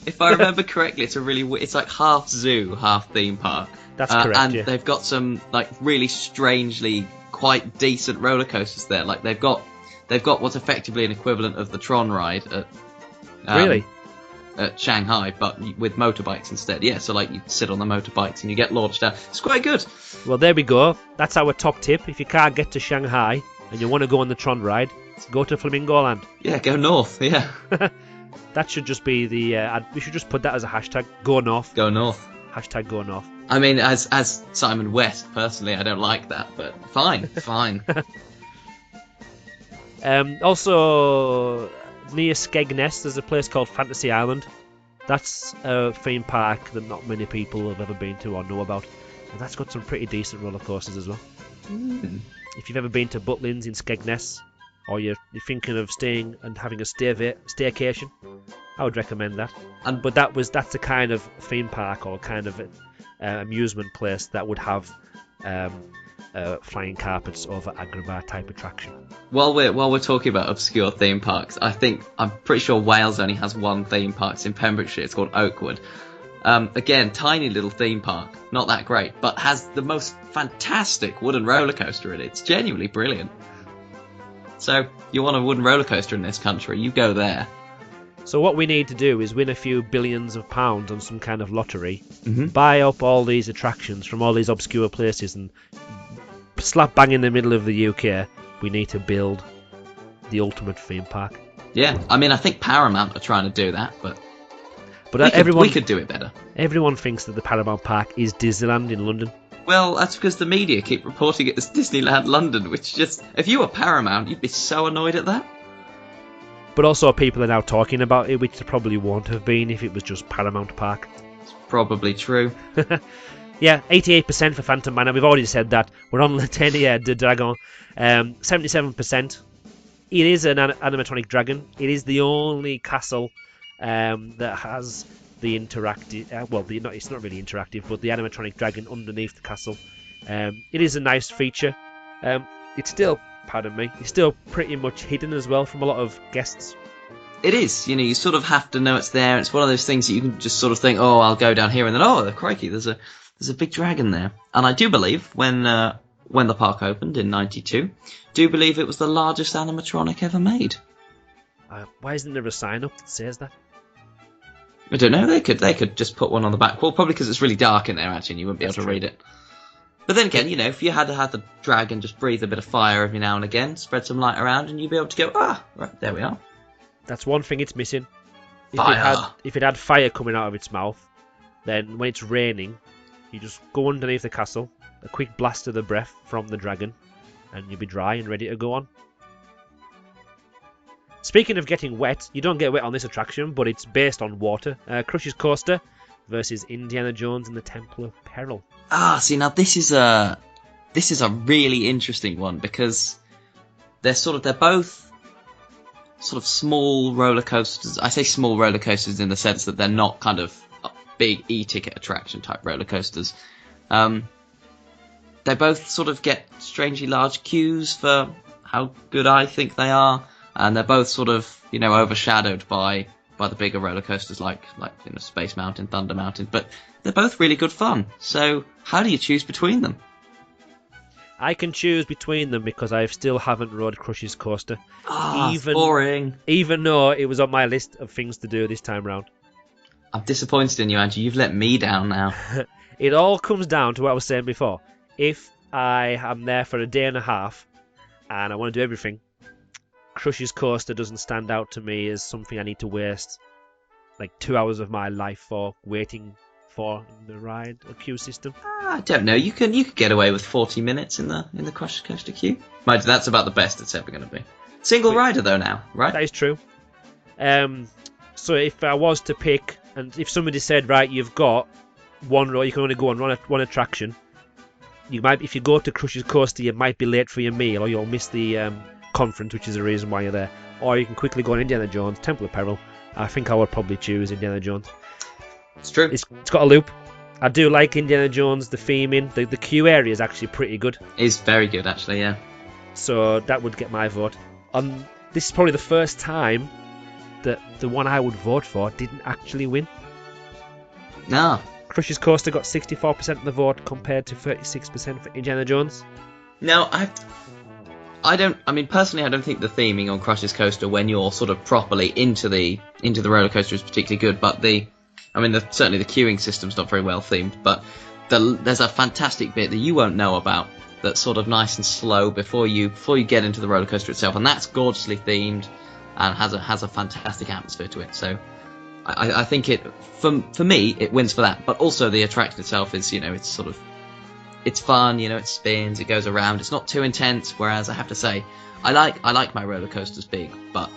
If I remember correctly, it's like half zoo, half theme park. That's correct, and yeah. They've got some like really strangely quite decent roller coasters there. Like they've got what's effectively an equivalent of the Tron ride at Shanghai, but with motorbikes instead. Yeah, so like you sit on the motorbikes and you get launched out. It's quite good. Well, there we go. That's our top tip. If you can't get to Shanghai and you want to go on the Tron ride, go to Flamingo Land. Yeah, go north. Yeah. That should just be the. We should just put that as a hashtag. Go north. Go north. Hashtag go north. I mean, as Simon West, personally, I don't like that, but fine. Also, near Skegness, there's a place called Fantasy Island. That's a theme park that not many people have ever been to or know about. And that's got some pretty decent roller coasters as well. If you've ever been to Butlins in Skegness, or you're thinking of staying and having a staycation, I would recommend that. But that's a kind of theme park or kind of amusement place that would have flying carpets over Agrabah type attraction. While we're talking about obscure theme parks, I'm pretty sure Wales only has one theme park. It's in Pembrokeshire. It's called Oakwood. Again, tiny little theme park, not that great, but has the most fantastic wooden roller coaster in it. It's genuinely brilliant. So, you want a wooden roller coaster in this country, you go there. So what we need to do is win a few billions of pounds on some kind of lottery, buy up all these attractions from all these obscure places, and slap bang in the middle of the UK, we need to build the ultimate theme park. Yeah, I mean, I think Paramount are trying to do that, but... But we could do it better. Everyone thinks that the Paramount Park is Disneyland in London. Well, that's because the media keep reporting it as Disneyland London, which just... If you were Paramount, you'd be so annoyed at that. But also people are now talking about it, which they probably won't have been if it was just Paramount Park. It's probably true. Yeah, 88% for Phantom Manor. We've already said that. We're on Le Ténèbres de Dragon. 77%. It is an animatronic dragon. It is the only castle that has the interactive... it's not really interactive, but the animatronic dragon underneath the castle. It is a nice feature. It's still... Pardon me. It's still pretty much hidden as well from a lot of guests. It is, you sort of have to know it's there. It's one of those things that you can just sort of think, oh, I'll go down here, and then, oh, crikey, there's a big dragon there. And I do believe, when the park opened in '92, do believe it was the largest animatronic ever made. Why isn't there a sign up that says that? I don't know, they could just put one on the back. Well, probably because it's really dark in there, actually, and you wouldn't be able to read it. But then again, if you had to have the dragon just breathe a bit of fire every now and again, spread some light around, and you'd be able to go, right, there we are. That's one thing it's missing. Fire. If it had fire coming out of its mouth, then when it's raining, you just go underneath the castle, a quick blast of the breath from the dragon, and you'll be dry and ready to go on. Speaking of getting wet, you don't get wet on this attraction, but it's based on water. Crush's Coaster versus Indiana Jones and the Temple of Peril. See, now this is a really interesting one, because they're both sort of small roller coasters. I say small roller coasters in the sense that they're not kind of big e-ticket attraction type roller coasters. They both sort of get strangely large queues for how good I think they are, and they're both sort of overshadowed by the bigger roller coasters like Space Mountain, Thunder Mountain, but they're both really good fun. So how do you choose between them? I can choose between them because I still haven't rode Crush's Coaster. Boring. Even though it was on my list of things to do this time round. I'm disappointed in you, Andrew. You've let me down now. It all comes down to what I was saying before. If I am there for a day and a half and I want to do everything, Crush's Coaster doesn't stand out to me as something I need to waste like 2 hours of my life for waiting for in the ride or queue system. I don't know. You can get away with 40 minutes in the Crush's Coaster queue. Mind you, that's about the best it's ever going to be. Single rider though now, right? That is true. So if I was to pick, and if somebody said, right, you've got one row, you can only go on one attraction. If you go to Crush's Coaster, you might be late for your meal, or you'll miss the conference, which is the reason why you're there. Or you can quickly go on Indiana Jones, Temple of Peril. I think I would probably choose Indiana Jones. It's true. It's got a loop. I do like Indiana Jones, the theming. The queue area is actually pretty good. It's very good, actually, yeah. So that would get my vote. This is probably the first time that the one I would vote for didn't actually win. No. Crush's Coaster got 64% of the vote compared to 36% for Indiana Jones. No, personally, I don't think the theming on Crush's Coaster when you're sort of properly into the roller coaster is particularly good, but certainly the queuing system's not very well themed, but there's a fantastic bit that you won't know about that's sort of nice and slow before you get into the roller coaster itself, and that's gorgeously themed and has a fantastic atmosphere to it. So I think for me it wins for that, but also the attraction itself is it's fun, it spins, it goes around, it's not too intense. Whereas I have to say, I like my roller coasters big, but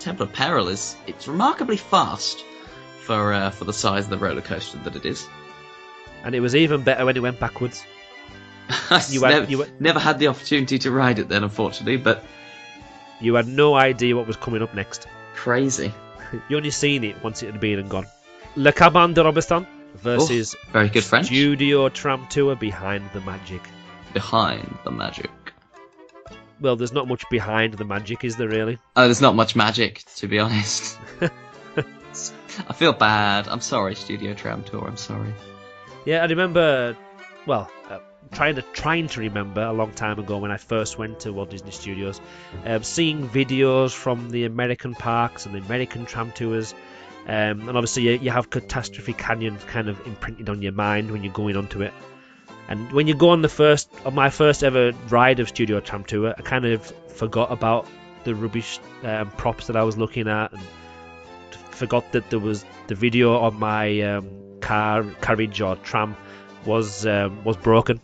Temple of Peril it's remarkably fast for the size of the roller coaster that it is. And it was even better when it went backwards. Never had the opportunity to ride it then, unfortunately, but you had no idea what was coming up next. Crazy. You only seen it once it had been and gone. Le Caban de Robestan versus very good French. Studio Tram Tour Behind the Magic. Behind the Magic. Well, there's not much behind the magic, is there really? Oh, there's not much magic, to be honest. I feel bad. I'm sorry, Studio Tram Tour. I'm sorry. Yeah, I remember. Well, trying to remember a long time ago when I first went to Walt Disney Studios, seeing videos from the American parks and the American tram tours, and obviously you have Catastrophe Canyon kind of imprinted on your mind when you're going onto it. And when you go on my first ever ride of Studio Tram Tour, I kind of forgot about the rubbish props that I was looking at and forgot that there was the video on my carriage or tram was broken,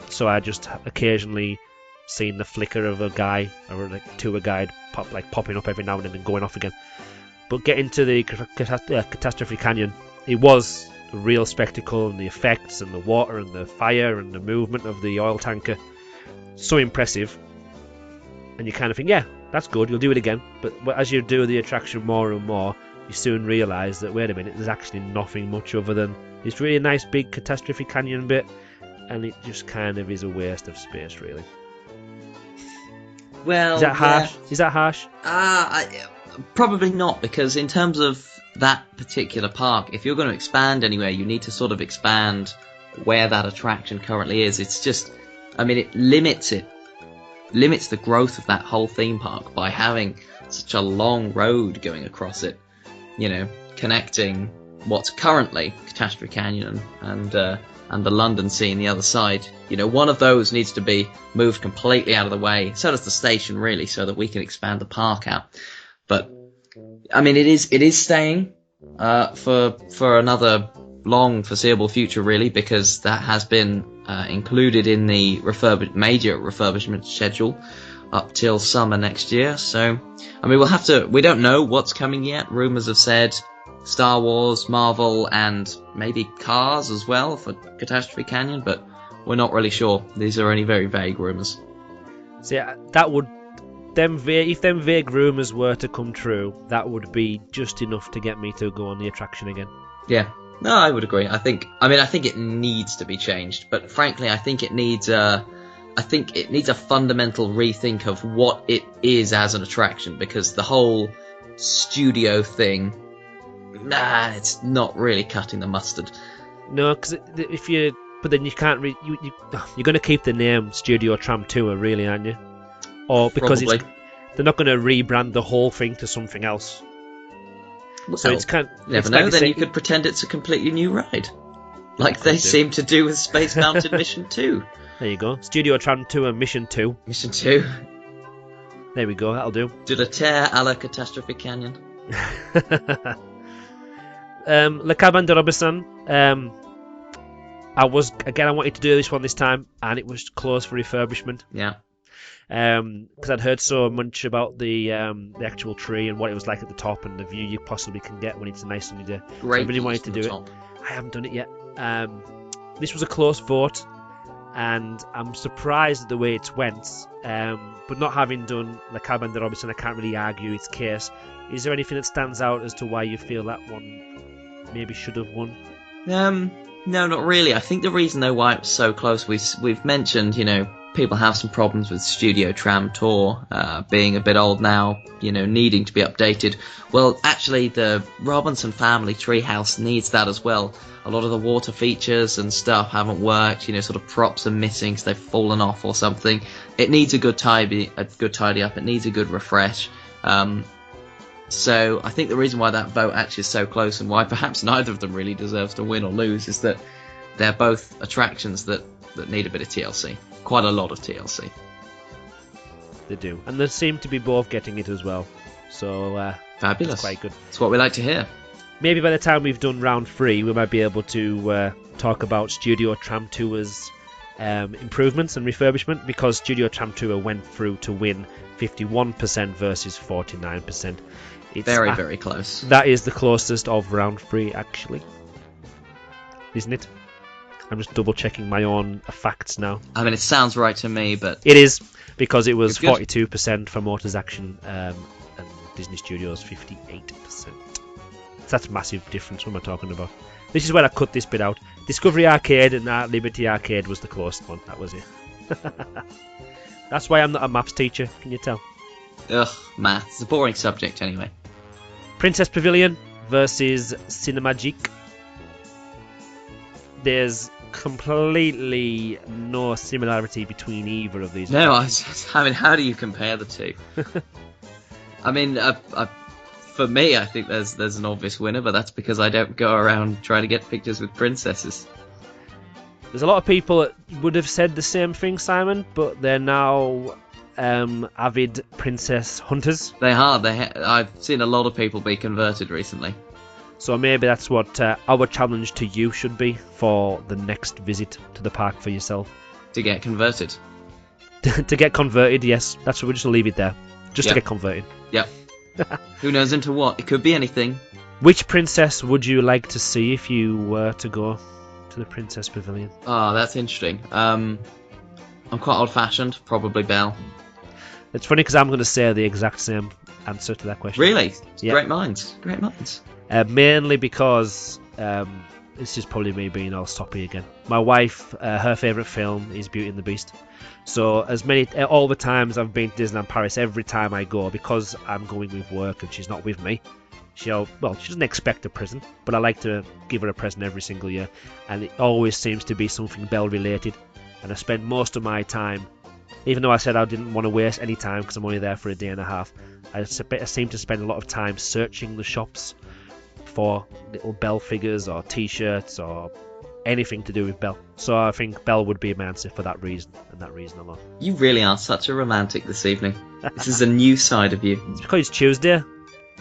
so I just occasionally seen the flicker of a guy or like tour guide popping up every now and then and going off again. But getting to the Catastrophe Canyon, it was a real spectacle, and the effects and the water and the fire and the movement of the oil tanker, so impressive. And you kind of think, yeah, that's good, you'll do it again. But as you do the attraction more and more, you soon realise that, wait a minute, there's actually nothing much other than this really nice big Catastrophe Canyon bit, and it just kind of is a waste of space, really. Well, is that harsh? yeah. Is that harsh? Probably not, because in terms of that particular park, if you're going to expand anywhere, you need to sort of expand where that attraction currently is. It's just, I mean, it limits the growth of that whole theme park by having such a long road going across it, you know, connecting what's currently Catastrophe Canyon and the London Sea on the other side. You know, one of those needs to be moved completely out of the way. So does the station, really, so that we can expand the park out. But I mean, it is staying for another long foreseeable future, really, because that has been included in the major refurbishment schedule up till summer next year. So, I mean, we don't know what's coming yet. Rumours have said Star Wars, Marvel, and maybe Cars as well for Catastrophe Canyon, but we're not really sure. These are only very vague rumours. See, that would... if them vague rumours were to come true, that would be just enough to get me to go on the attraction again. Yeah, no, I would agree. I think it needs to be changed, but frankly, I think it needs a fundamental rethink of what it is as an attraction, because the whole studio thing, it's not really cutting the mustard. No, because but then you can't you're going to keep the name Studio Tram Tour, really, aren't you? Or because they're not going to rebrand the whole thing to something else. Well, so it's kind of... You never know, then you could pretend it's a completely new ride. Like they seem to do with Space Mountain Mission 2. There you go. Studio Tram Tour Mission 2. Mission 2. There we go, that'll do. De la Terre à la Catastrophe Canyon. Le Cabane de Robinson. I wanted to do this one this time, and it was closed for refurbishment. Yeah. Because I'd heard so much about the actual tree and what it was like at the top and the view you possibly can get when it's a nice sunny day. Great. So I really wanted to do it. I haven't done it yet. This was a close vote, and I'm surprised at the way it went. But not having done Le Cabane de Robinson, I can't really argue its case. Is there anything that stands out as to why you feel that one maybe should have won? No, not really. I think the reason though why it was so close, we've mentioned, you know, people have some problems with Studio Tram Tour being a bit old now, you know, needing to be updated. Well, actually, the Robinson Family Treehouse needs that as well. A lot of the water features and stuff haven't worked, you know, sort of props are missing because they've fallen off or something. It needs a good tidy up. It needs a good refresh. So I think the reason why that vote actually is so close, and why perhaps neither of them really deserves to win or lose, is that they're both attractions that need a bit of TLC. Quite a lot of TLC. They do. And they seem to be both getting it as well. So, fabulous. That's quite good. It's what we like to hear. Maybe by the time we've done round 3, we might be able to talk about Studio Tram Tour's improvements and refurbishment, because Studio Tram Tour went through to win 51% versus 49%. It's very close. That is the closest of round 3, actually. Isn't it? I'm just double checking my own facts now. I mean, it sounds right to me, but... It is, because it was 42% for Motors Action and Disney Studios 58%. So that's a massive difference. What am I talking about? This is where I cut this bit out. Discovery Arcade and Liberty Arcade was the closest one. That was it. That's why I'm not a maths teacher, can you tell? Ugh, maths. It's a boring subject anyway. Princess Pavilion versus Cinemagique. There's completely no similarity between either of these. No, I mean, how do you compare the two? I mean, for me, I think there's an obvious winner, but that's because I don't go around trying to get pictures with princesses. There's a lot of people that would have said the same thing, Simon, but they're now avid princess hunters. They are. I've seen a lot of people be converted recently. So maybe that's what our challenge to you should be for the next visit to the park for yourself. To get converted. To get converted, yes. That's what we'll just leave it there. Just to get converted. Yep. Who knows into what? It could be anything. Which princess would you like to see if you were to go to the Princess Pavilion? Oh, that's interesting. I'm quite old-fashioned. Probably Belle. It's funny because I'm going to say the exact same answer to that question. Really? Yeah. Great minds. Great minds. Mainly because this is probably me being all soppy again. My wife, her favourite film is Beauty and the Beast. So all the times I've been to Disneyland Paris, every time I go, because I'm going with work and she's not with me, she doesn't expect a present, but I like to give her a present every single year, and it always seems to be something Belle related. And I spend most of my time, even though I said I didn't want to waste any time because I'm only there for a day and a half, I seem to spend a lot of time searching the shops for little Belle figures or t-shirts or anything to do with Belle. So I think Belle would be my answer for that reason, and that reason alone. You really are such a romantic this evening. This is a new side of you. It's because it's Tuesday.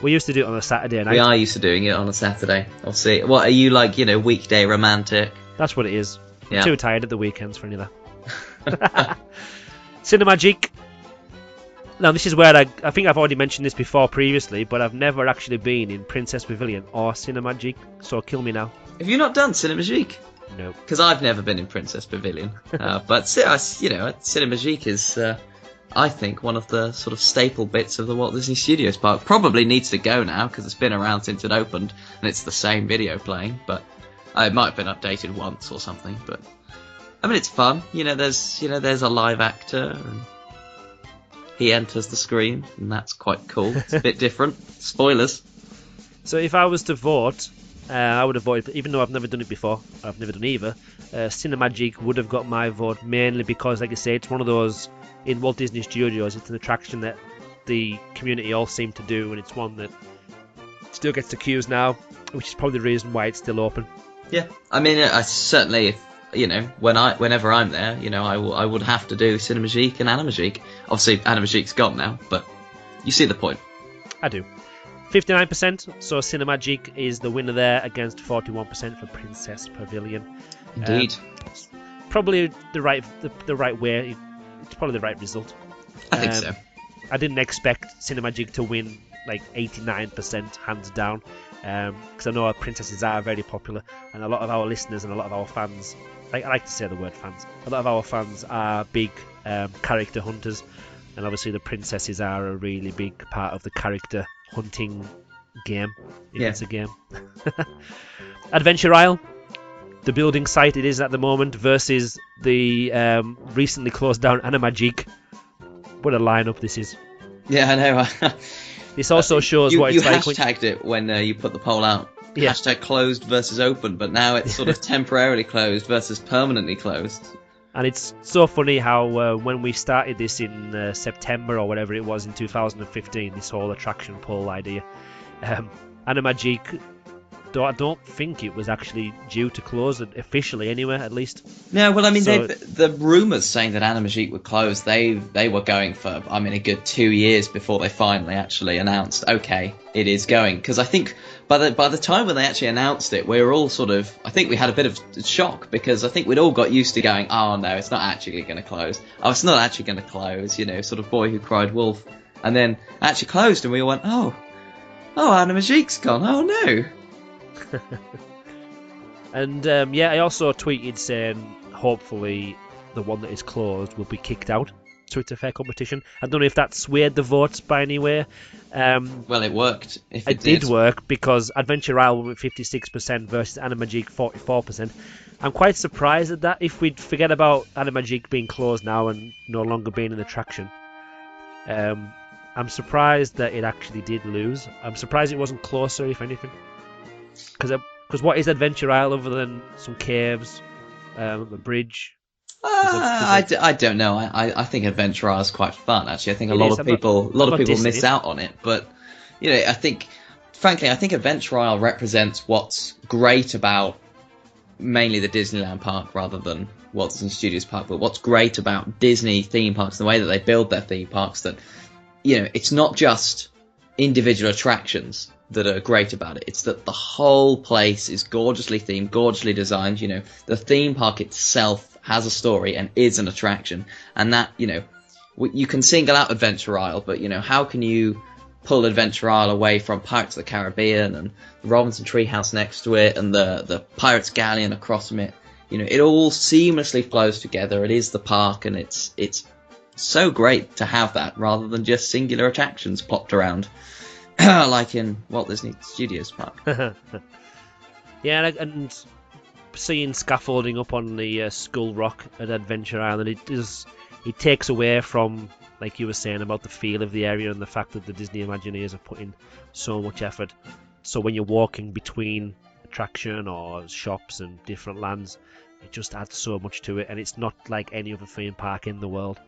We used to do it on a Saturday night. We are used to doing it on a Saturday. I'll see. What are you like? Weekday romantic? That's what it is. Yeah. I'm too tired at the weekends for any of that. Cinemagique. Now this is where I think I've already mentioned this before previously, but I've never actually been in Princess Pavilion or Cinemagique, so kill me now. Have you not done Cinemagique? No. Because I've never been in Princess Pavilion. But Cinemagique is, I think, one of the sort of staple bits of the Walt Disney Studios park. Probably needs to go now because it's been around since it opened and it's the same video playing. But it might have been updated once or something. But I mean, it's fun. There's a live actor and he enters the screen, and that's quite cool. It's a bit different. Spoilers. So if I was to vote, I would have voted, even though I've never done it before, I've never done either, Cinemagique would have got my vote, mainly because, like I say, it's one of those, in Walt Disney Studios, it's an attraction that the community all seem to do, and it's one that still gets the queues now, which is probably the reason why it's still open. Yeah, I mean, I certainly, whenever I'm there, I would have to do Cinemagique and Animagique. Obviously, Animagique's gone now, but you see the point. I do. 59%, so Cinemagique is the winner there against 41% for Princess Pavilion. Indeed. Probably the right way. It's probably the right result. I think so. I didn't expect Cinemagique to win like 89% hands down, because I know our princesses are very popular, and a lot of our listeners and a lot of our fans, I like to say the word fans, a lot of our fans are big character hunters, and obviously the princesses are a really big part of the character hunting game, if it's a game. Adventure Isle, the building site it is at the moment, versus the recently closed down Animagique. What a lineup this is. Yeah, I know. This also shows what it's like. You hashtagged it when you put the poll out. Yeah. Hashtag closed versus open, but now it's sort of temporarily closed versus permanently closed. And it's so funny how when we started this in September or whatever it was in 2015, this whole attraction poll idea, Animagique, I don't think it was actually due to close officially anyway, at least. No, well, I mean, the rumours saying that Animagique would close, they were going for, a good 2 years before they finally actually announced, okay, it is going. Because I think by the time when they actually announced it, we were all sort of, I think we had a bit of shock, because I think we'd all got used to going, oh no, it's not actually going to close. Oh, it's not actually going to close, sort of boy who cried wolf. And then actually closed, and we all went, oh, Animagique's gone, oh no. And I also tweeted saying hopefully the one that is closed will be kicked out, so it's a fair competition. I don't know if that swayed the votes by any way. Well, it worked. If it did work, because Adventure Isle with 56% versus Animagique 44%. I'm quite surprised at that. If we'd forget about Animagique being closed now and no longer being an attraction, I'm surprised that it actually did lose. I'm surprised it wasn't closer, if anything. Because what is Adventure Isle other than some caves, a bridge? I don't know. I think Adventure Isle is quite fun, actually. I think a lot of people miss out on it. But I think Adventure Isle represents what's great about mainly the Disneyland park rather than Walt Disney Studios Park. But what's great about Disney theme parks, the way that they build their theme parks, that, you know, it's not just individual attractions that are great about it. It's that the whole place is gorgeously themed, gorgeously designed. You know, the theme park itself has a story and is an attraction. And that, you know, you can single out Adventure Isle, but, you know, how can you pull Adventure Isle away from Pirates of the Caribbean and the Robinson Treehouse next to it and the Pirates Galleon across from it? You know, it all seamlessly flows together. It is the park, and it's so great to have that rather than just singular attractions plopped around like in Walt Disney Studios Park. Yeah, and seeing scaffolding up on the Skull Rock at Adventure Island, it takes away from, like you were saying, about the feel of the area and the fact that the Disney Imagineers are putting so much effort. So when you're walking between attraction or shops and different lands, it just adds so much to it, and it's not like any other theme park in the world.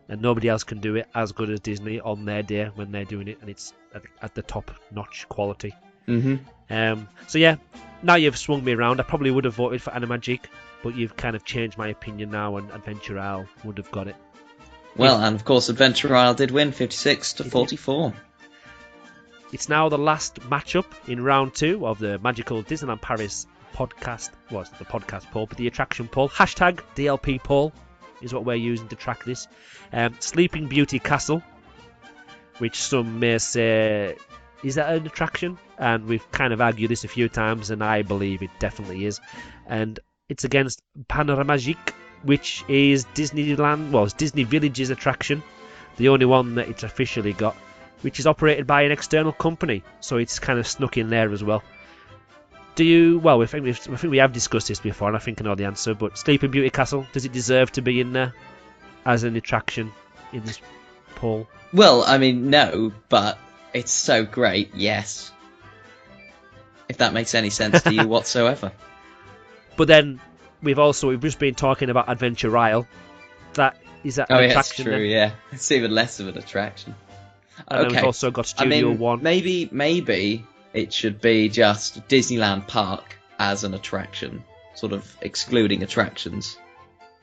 And nobody else can do it as good as Disney on their day when they're doing it, and it's at the top-notch quality. Mm-hmm. So yeah, now you've swung me around. I probably would have voted for Animagic, but you've kind of changed my opinion now, and Adventure Isle would have got it. Well, and of course Adventure Isle did win 56-44. It's now the last matchup in round 2 of the Magical Disneyland Paris podcast. Well, it's not the podcast poll, but the attraction poll. Hashtag DLP poll is what we're using to track this. Sleeping Beauty Castle, which some may say, is that an attraction? And we've kind of argued this a few times, and I believe it definitely is. And it's against Panoramagique, which is Disneyland, well, it's Disney Village's attraction, the only one that it's officially got, which is operated by an external company, so it's kind of snuck in there as well. I think we have discussed this before, and I think I know the answer, but Sleeping Beauty Castle, does it deserve to be in there as an attraction in this poll? Well, I mean, no, but it's so great, yes. If that makes any sense to you whatsoever. But then we've just been talking about Adventure Isle. Is that an attraction? Oh, yeah, true, yeah. It's even less of an attraction. And then we've also got Studio One. Maybe it should be just Disneyland Park as an attraction, sort of excluding attractions.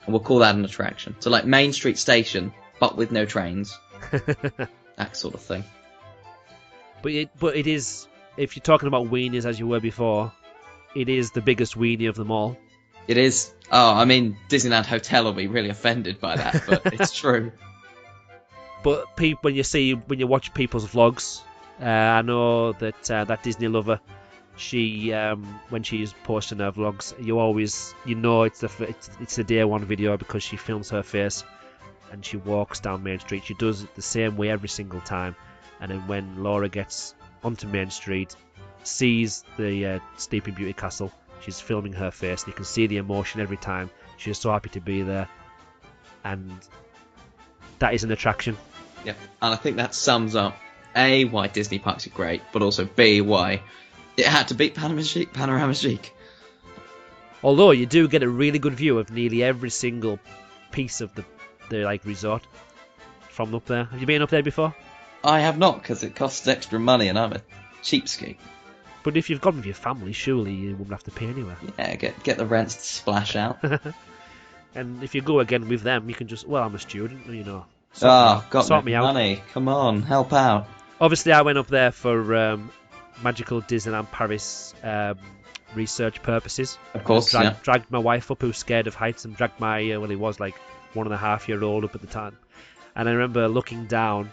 And we'll call that an attraction. So like Main Street Station, but with no trains. That sort of thing. But it is, if you're talking about weenies as you were before, it is the biggest weenie of them all. It is. Oh, I mean, Disneyland Hotel will be really offended by that, but it's true. But when you watch people's vlogs, I know that that Disney lover, she when she's posting her vlogs, it's the day one video because she films her face and she walks down Main Street. She does it the same way every single time, and then when Laura gets onto Main Street, sees the Sleeping Beauty Castle, she's filming her face, and you can see the emotion every time. She's so happy to be there, and that is an attraction. Yeah, and I think that sums up A, why Disney parks are great, but also B, why it had to beat Panoramagique. Although you do get a really good view of nearly every single piece of the resort from up there. Have you been up there before? I have not, because it costs extra money and I'm a cheapskate. But if you've gone with your family, surely you wouldn't have to pay anywhere. Yeah, get the rents to splash out. And if you go again with them, you can just, well, I'm a student, you know. Got me out. Money. Come on, help out. Obviously, I went up there for Magical Disneyland Paris research purposes. Of course, Dragged my wife up, who's scared of heights, and dragged my, he was like 1.5-year-old up at the time. And I remember looking down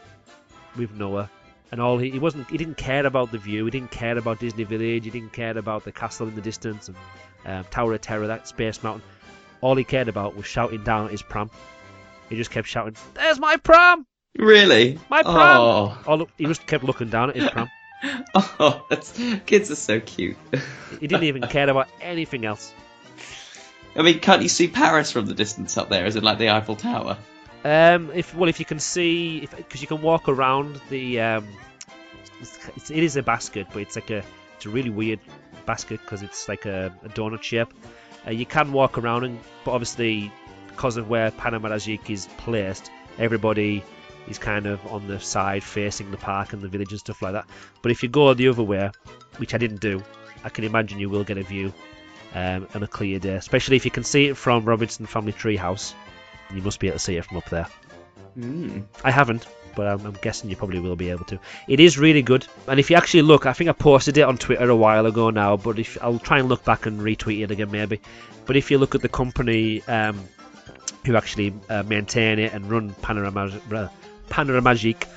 with Noah, and he didn't care about the view, he didn't care about Disney Village, he didn't care about the castle in the distance, and Tower of Terror, that Space Mountain. All he cared about was shouting down at his pram. He just kept shouting, "There's my pram!" Really? My pram! Oh, he just kept looking down at his pram. Oh, kids are so cute. He didn't even care about anything else. I mean, can't you see Paris from the distance up there? Is it like the Eiffel Tower? If you can see, because you can walk around the, it is a basket, but it's a really weird basket because it's like a donut shape. You can walk around, but obviously because of where Panoramagique is placed, everybody is kind of on the side facing the park and the village and stuff like that. But if you go the other way, which I didn't do, I can imagine you will get a view on a clear day, especially if you can see it from Robinson Family Treehouse. You must be able to see it from up there. I haven't, but I'm guessing you probably will be able to. It is really good, and if you actually look, I think I posted it on Twitter a while ago now, but if I'll try and look back and retweet it again maybe. But if you look at the company who actually maintain it and run Panoramagic,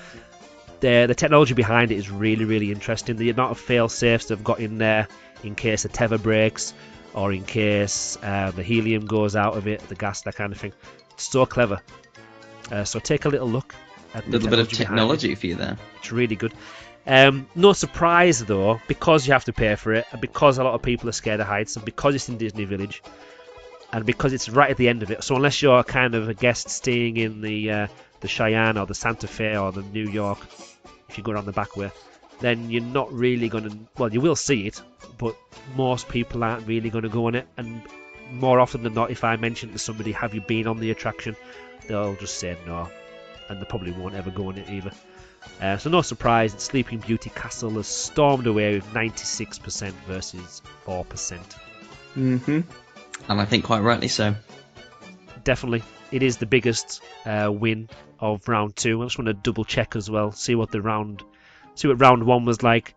the technology behind it is really, really interesting. The amount of fail-safes they've got in there in case the tether breaks or in case the helium goes out of it, the gas, that kind of thing. It's so clever. So take a little look at A little bit of technology for you there. It's really good. No surprise though, because you have to pay for it, and because a lot of people are scared of heights, and because it's in Disney Village, and because it's right at the end of it. So unless you're kind of a guest staying in the Cheyenne or the Santa Fe or the New York, if you go around the back way, then you're not really going to... Well, you will see it, but most people aren't really going to go on it. And more often than not, if I mention to somebody, have you been on the attraction, they'll just say no. And they probably won't ever go on it either. So no surprise, Sleeping Beauty Castle has stormed away with 96% versus 4%. And I think quite rightly so. Definitely. It is the biggest win of round 2. I just want to double check as well, see what round 1 was like.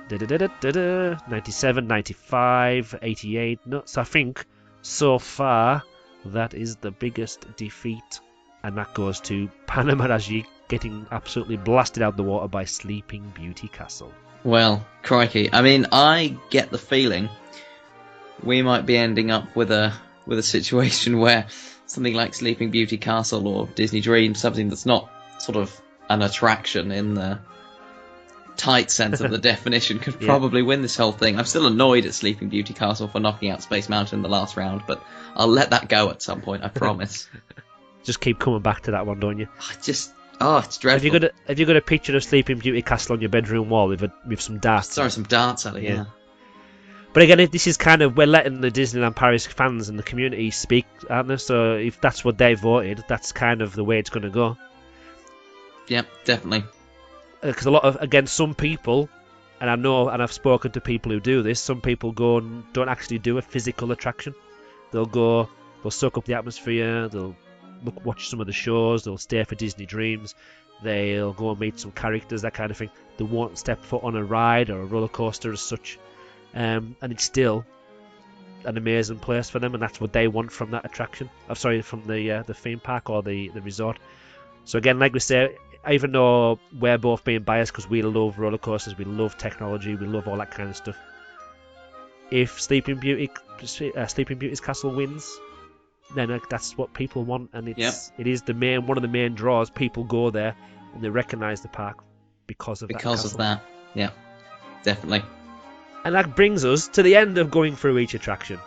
97, 95, 88. No, so I think so far that is the biggest defeat, and that goes to Panoramagic getting absolutely blasted out the water by Sleeping Beauty Castle. Well, crikey. I mean, I get the feeling we might be ending up with a situation where something like Sleeping Beauty Castle or Disney Dreams, something that's not sort of an attraction in the tight sense of the definition, could probably win this whole thing. I'm still annoyed at Sleeping Beauty Castle for knocking out Space Mountain in the last round, but I'll let that go at some point, I promise. Just keep coming back to that one, don't you? It's dreadful. Have you got a picture of Sleeping Beauty Castle on your bedroom wall with some darts? Sorry, some darts at it, yeah. But again, this is kind of, we're letting the Disneyland Paris fans and the community speak, aren't they? So if that's what they voted, that's kind of the way it's going to go. Yep, definitely. Because a lot of, again, some people, and I know, and I've spoken to people who do this, some people go and don't actually do a physical attraction. They'll soak up the atmosphere, they'll watch some of the shows, they'll stay for Disney Dreams, they'll go and meet some characters, that kind of thing. They won't step foot on a ride or a roller coaster as such. And it's still an amazing place for them, and that's what they want from that attraction. From the theme park or the resort. So again, like we say, even though we're both being biased because we love roller coasters, we love technology, we love all that kind of stuff. If Sleeping Beauty's Castle wins, then that's what people want, and it is one of the main draws. People go there and they recognise the park because of that. Yeah, definitely. And that brings us to the end of going through each attraction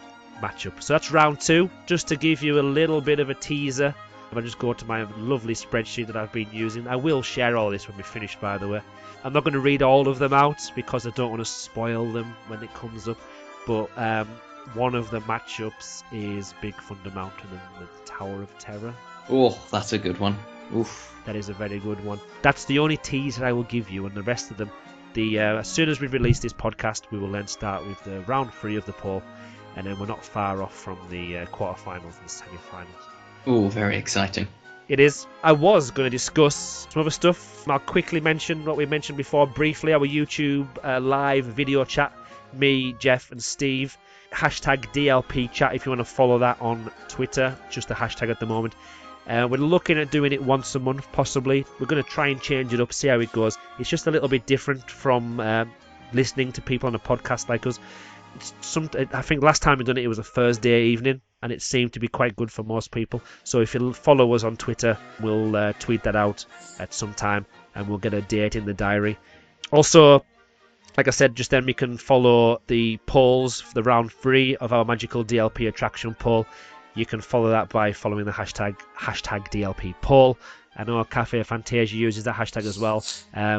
matchup. So that's round 2. Just to give you a little bit of a teaser, if I just go to my lovely spreadsheet that I've been using. I will share all this when we finish, by the way. I'm not going to read all of them out because I don't want to spoil them when it comes up. But one of the matchups is Big Thunder Mountain and the Tower of Terror. Oh, that's a good one. Oof. That is a very good one. That's the only teaser I will give you, and the rest of them, as soon as we release this podcast, we will then start with the round 3 of the poll, and then we're not far off from the quarterfinals and semi-finals. Oh, very exciting. It is. I was going to discuss some other stuff. I'll quickly mention what we mentioned before briefly, our YouTube live video chat. Me, Jeff and Steve. Hashtag DLP chat if you want to follow that on Twitter. Just a hashtag at the moment. We're looking at doing it once a month, possibly. We're going to try and change it up, see how it goes. It's just a little bit different from listening to people on a podcast like us. I think last time we done it was a Thursday evening, and it seemed to be quite good for most people. So if you follow us on Twitter, we'll tweet that out at some time, and we'll get a date in the diary. Also, like I said just then, we can follow the polls for the round 3 of our Magical DLP attraction poll. You can follow that by following the hashtag DLP poll. I know Cafe Fantasia uses that hashtag as well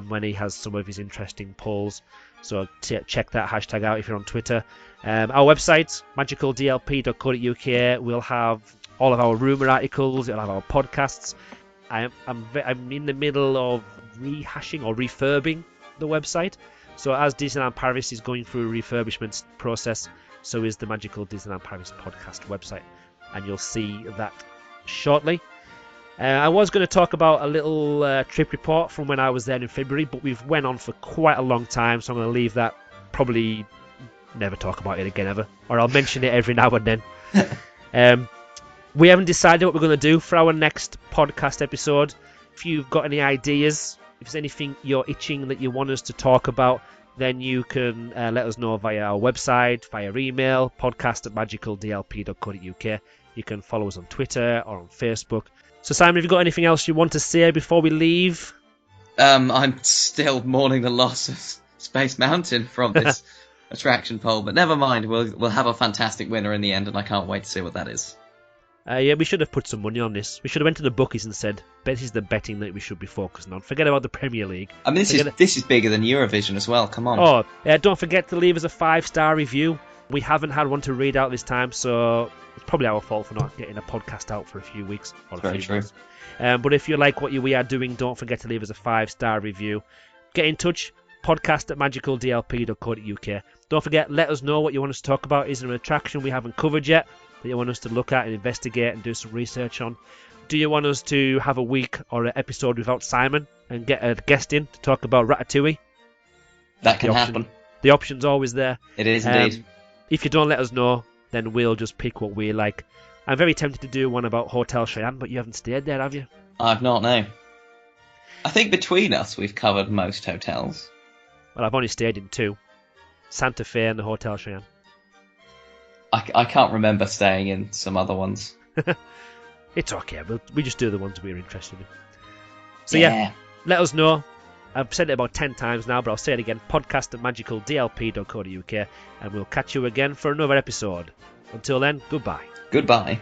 when he has some of his interesting polls. So check that hashtag out if you're on Twitter. Our website, magicaldlp.co.uk, will have all of our rumour articles. It'll have our podcasts. I'm in the middle of rehashing or refurbing the website. So as Disneyland Paris is going through a refurbishment process, so is the Magical Disneyland Paris podcast website, and you'll see that shortly. I was going to talk about a little trip report from when I was there in February, but we've went on for quite a long time, so I'm going to leave that. Probably never talk about it again ever, or I'll mention it every now and then. We haven't decided what we're going to do for our next podcast episode. If you've got any ideas, if there's anything you're itching that you want us to talk about, then you can let us know via our website, via email, podcast@magicaldlp.co.uk. You can follow us on Twitter or on Facebook. So Simon, have you got anything else you want to say before we leave? I'm still mourning the loss of Space Mountain from this attraction poll, but never mind. We'll have a fantastic winner in the end, and I can't wait to see what that is. Yeah, we should have put some money on this. We should have went to the bookies and said, "This is the betting that we should be focusing on. Forget about the Premier League." I mean, this is bigger than Eurovision as well. Come on. Oh, don't forget to leave us a 5-star review. We haven't had one to read out this time, so it's probably our fault for not getting a podcast out for a few weeks. Or Very true. Months. But if you like what we are doing, don't forget to leave us a 5-star review. Get in touch, podcast@magicaldlp.co.uk. Don't forget, let us know what you want us to talk about. Is there an attraction we haven't covered yet that you want us to look at and investigate and do some research on? Do you want us to have a week or an episode without Simon and get a guest in to talk about Ratatouille? That can happen. The option's always there. It is indeed. If you don't let us know, then we'll just pick what we like. I'm very tempted to do one about Hotel Cheyenne, but you haven't stayed there, have you? I've not, no. I think between us we've covered most hotels. Well, I've only stayed in 2. Santa Fe and the Hotel Cheyenne. I can't remember staying in some other ones. It's okay. We just do the ones we're interested in. So yeah, let us know. I've said it about 10 times now, but I'll say it again. podcast@magicaldlp.co.uk, and we'll catch you again for another episode. Until then, goodbye. Goodbye.